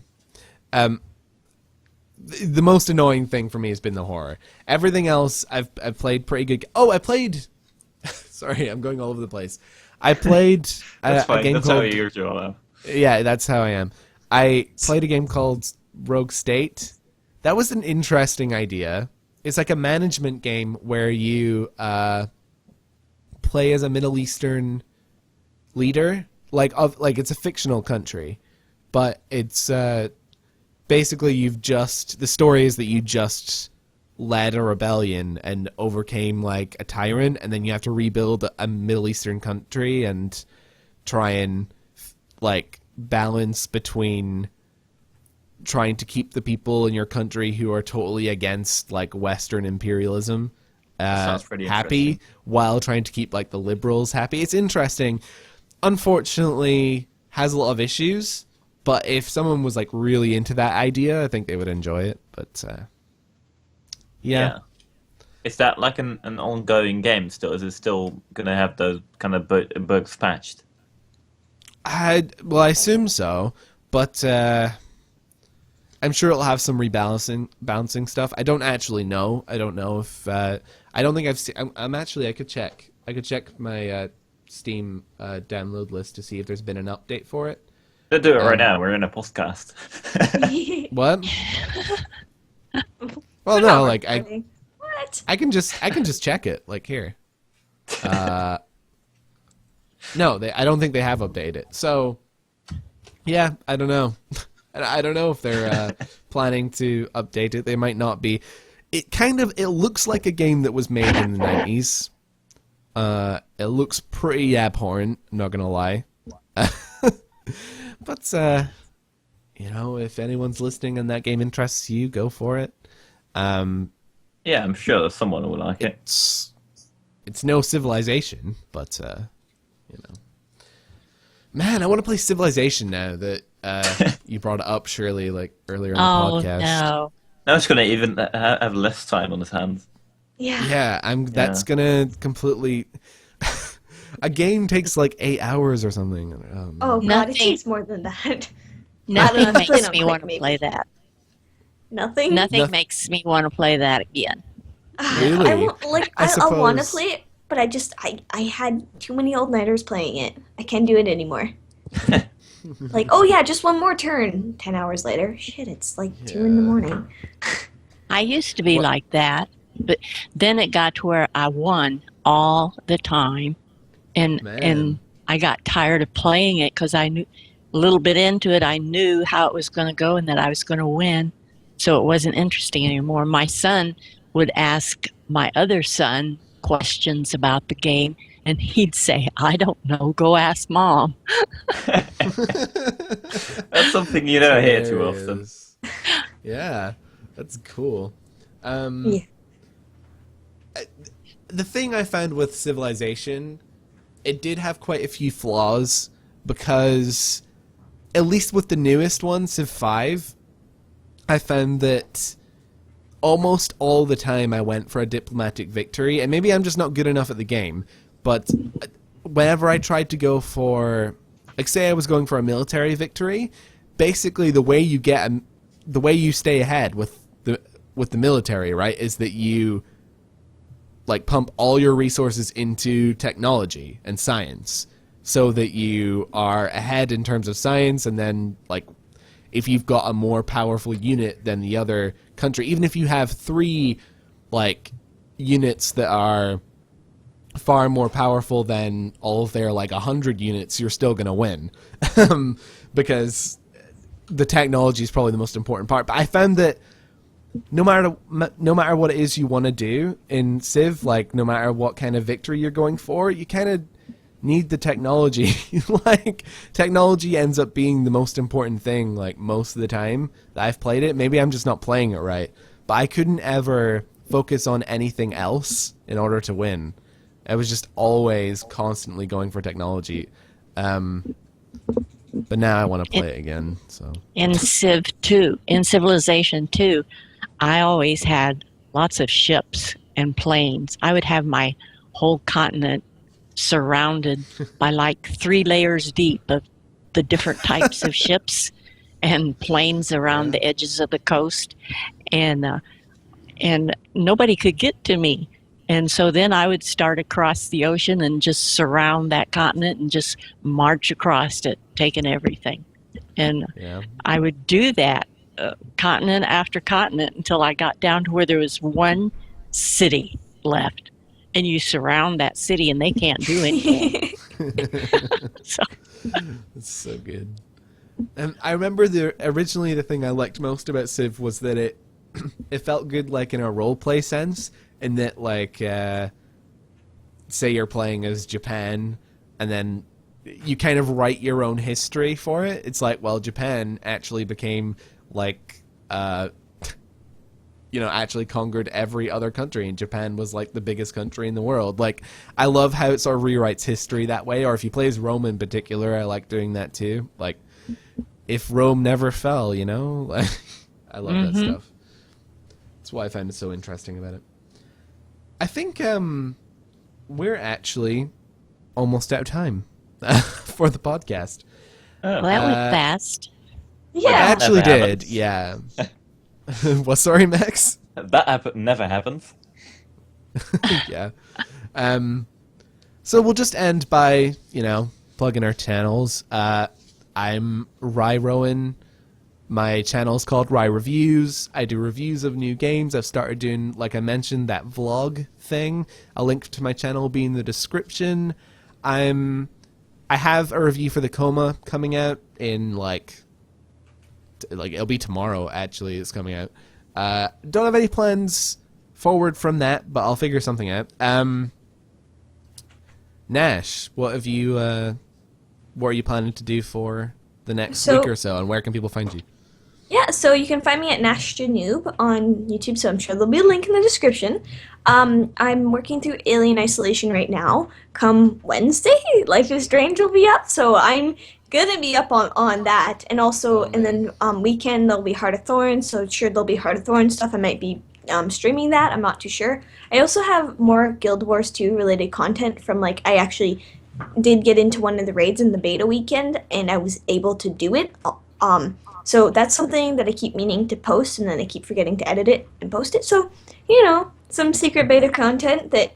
The most annoying thing for me has been the horror. Everything else I've played pretty good. Oh, I played. Sorry, I'm going all over the place. I played That's a fine. game That's called. how you're usual. Yeah, that's how I am. I played a game called Rogue State. That was an interesting idea. It's like a management game where you play as a Middle Eastern leader. Like it's a fictional country, but it's basically the story is that you just led a rebellion and overcame like a tyrant, and then you have to rebuild a Middle Eastern country and try and like balance between trying to keep the people in your country who are totally against like Western imperialism Sounds pretty happy interesting. while trying to keep like the liberals happy. It's interesting. Unfortunately, has a lot of issues, but if someone was like really into that idea, I think they would enjoy it. But yeah. Is that like an ongoing game still? Is it still going to have those kind of bugs patched? I assume so, but I'm sure it'll have some balancing stuff. I don't actually know. I don't know if I don't think I've seen. I'm actually. I could check. I could check my Steam download list to see if there's been an update for it. Don't do it right now. We're in a podcast. What? Well, We're no, not like recording. What? I can just check it. Like here. No, I don't think they have updated it. So, yeah, I don't know. I don't know if they're planning to update it. They might not be. It looks like a game that was made in the 90s. It looks pretty abhorrent, I'm not gonna lie. But if anyone's listening and that game interests you, go for it. Yeah, I'm sure someone will like it. It's no Civilization, but man, I want to play Civilization now that you brought it up, Shirley, like earlier in the podcast. No. Now it's going to even have less time on his hands. Yeah. Yeah, that's gonna completely. A game takes like 8 hours or something. Oh god, it Nothing. takes more than that. Nothing I've played makes on me quick, want to maybe. play that. Nothing. Nothing Noth- makes me want to play that again. Really? I won't, like I I want to suppose- play it, but I had too many old nighters playing it. I can't do it anymore. Like, oh yeah, just one more turn. 10 hours later, shit, it's like 2 in the morning. I used to be What- like that, but then it got to where I won all the time, and Man. I got tired of playing it because I knew a little bit into it. I knew how it was going to go and that I was going to win, so it wasn't interesting anymore. My son would ask my other son questions about the game, and he'd say, "I don't know. Go ask mom." That's something you don't hear too often. Hilarious. Yeah, that's cool. Yeah. The thing I found with Civilization, it did have quite a few flaws because, at least with the newest one, Civ 5, I found that almost all the time I went for a diplomatic victory, and maybe I'm just not good enough at the game, but whenever I tried to go for, like, say I was going for a military victory, basically the way you stay ahead with the military, right, is that you like pump all your resources into technology and science so that you are ahead in terms of science, and then like if you've got a more powerful unit than the other country, even if you have 3 like units that are far more powerful than all of their like 100 units, you're still going to win. Because the technology is probably the most important part. But I found that no matter what it is you want to do in Civ, like no matter what kind of victory you're going for, you kind of need the technology. Like technology ends up being the most important thing like most of the time that I've played it. Maybe I'm just not playing it right, but I couldn't ever focus on anything else in order to win. I was just always constantly going for technology. But now I want to play it again. So In Civ 2, in Civilization 2, I always had lots of ships and planes. I would have my whole continent surrounded by like 3 layers deep of the different types of ships and planes around the edges of the coast, and nobody could get to me. And so then I would start across the ocean and just surround that continent and just march across it, taking everything. And I would do that continent after continent until I got down to where there was one city left. And you surround that city and they can't do anything. So. That's so good. And I remember originally the thing I liked most about Civ was that it felt good like in a roleplay sense, and that like say you're playing as Japan and then you kind of write your own history for it. It's like, well, Japan actually became like actually conquered every other country, and Japan was like the biggest country in the world. Like, I love how it sort of rewrites history that way. Or if you play as Rome in particular, I like doing that too. Like, if Rome never fell, I love that stuff. That's why I find it so interesting about it. I think we're actually almost out of time for the podcast. Well, that went fast. Yeah. It actually Never did, happens. yeah. Well, sorry, Max? That never happens. Yeah. So we'll just end by, plugging our channels. I'm Rye Rowan. My channel's called Rye Reviews. I do reviews of new games. I've started doing, like I mentioned, that vlog thing. A link to my channel will be in the description. I have a review for the Coma coming out in like it'll be tomorrow, actually. It's coming out. Don't have any plans forward from that, but I'll figure something out. Nash, what are you planning to do for the next week or so, and where can people find you? Yeah, so you can find me at Nash Janoob on YouTube, so I'm sure there'll be a link in the description. I'm working through Alien Isolation right now. Come Wednesday, Life is Strange will be up, so I'm gonna be up on that. And also, and then weekend there'll be Heart of Thorns, so sure there'll be Heart of Thorns stuff. I might be streaming that, I'm not too sure. I also have more Guild Wars 2 related content from, like, I actually did get into one of the raids in the beta weekend, and I was able to do it. So that's something that I keep meaning to post, and then I keep forgetting to edit it and post it. So, some secret beta content that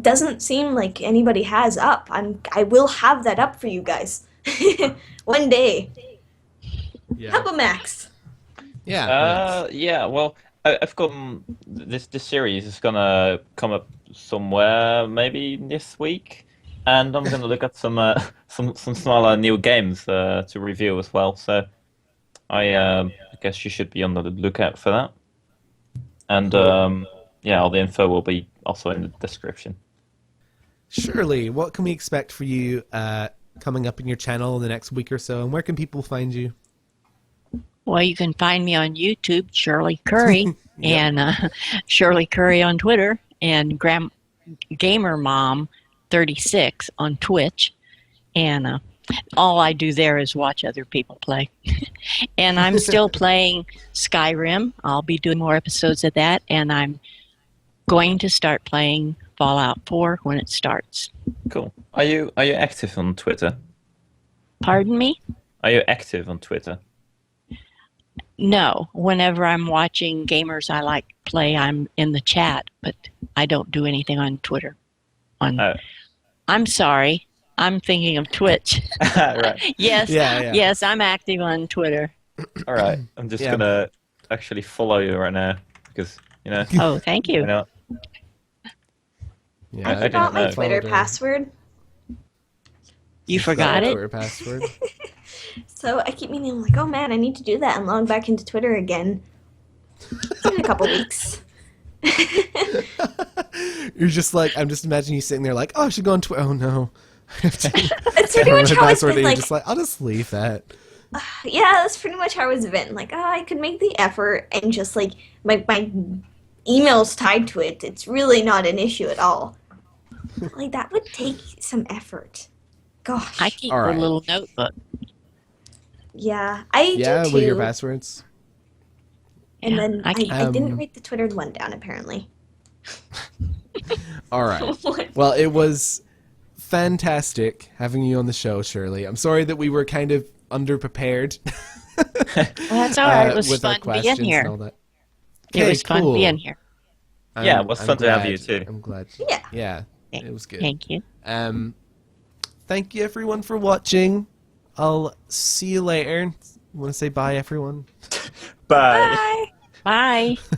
doesn't seem like anybody has up. I will have that up for you guys one day. Yeah. How about Max? Yeah. Yeah. Well, I've got this series is gonna come up somewhere maybe this week, and I'm gonna look at some smaller new games to review as well. So I guess you should be on the lookout for that. And all the info will be also in the description. Shirley, what can we expect for you coming up in your channel in the next week or so, and where can people find you? Well, you can find me on YouTube, Shirley Curry, and Shirley Curry on Twitter, and Gamer Mom 36 on Twitch. And All I do there is watch other people play. And I'm still playing Skyrim. I'll be doing more episodes of that, and I'm going to start playing Fallout 4 when it starts. Cool. Are you active on Twitter? Pardon me? Are you active on Twitter? No. Whenever I'm watching gamers I like play, I'm in the chat, but I don't do anything on Twitter. Oh. I'm sorry. I'm thinking of Twitch. Right. Yes. Yeah. Yes, I'm active on Twitter. All right. I'm just gonna actually follow you right now because Oh, thank you. why not? Yeah, I forgot my know. Twitter password. You forgot it? Twitter password. So I keep meaning, like, oh man, I need to do that and log back into Twitter again. It's in a couple weeks. You're just like, I'm just imagining you sitting there like, oh, I should go on Twitter. Oh no. That's pretty much how it's been, You're like, just like, I'll just leave that. yeah, that's pretty much how it's been. Like, oh, I could make the effort and just, like, my email's tied to it. It's really not an issue at all. Like, that would take some effort. Gosh. I keep All a right. little notebook. Yeah, I Yeah, do too. with your passwords. And Yeah, then I I can- didn't write the Twitter one down, apparently. All right. Well, it was fantastic having you on the show, Shirley. I'm sorry that we were kind of underprepared. Well, that's all right. It was with our fun questions being here. and all that. It Okay, was fun cool. being here. Yeah, it was fun to have you too. I'm glad. Yeah. Yeah, it was good. Thank you. Thank you everyone for watching. I'll see you later. Want to say bye, everyone? Bye. Bye. Bye.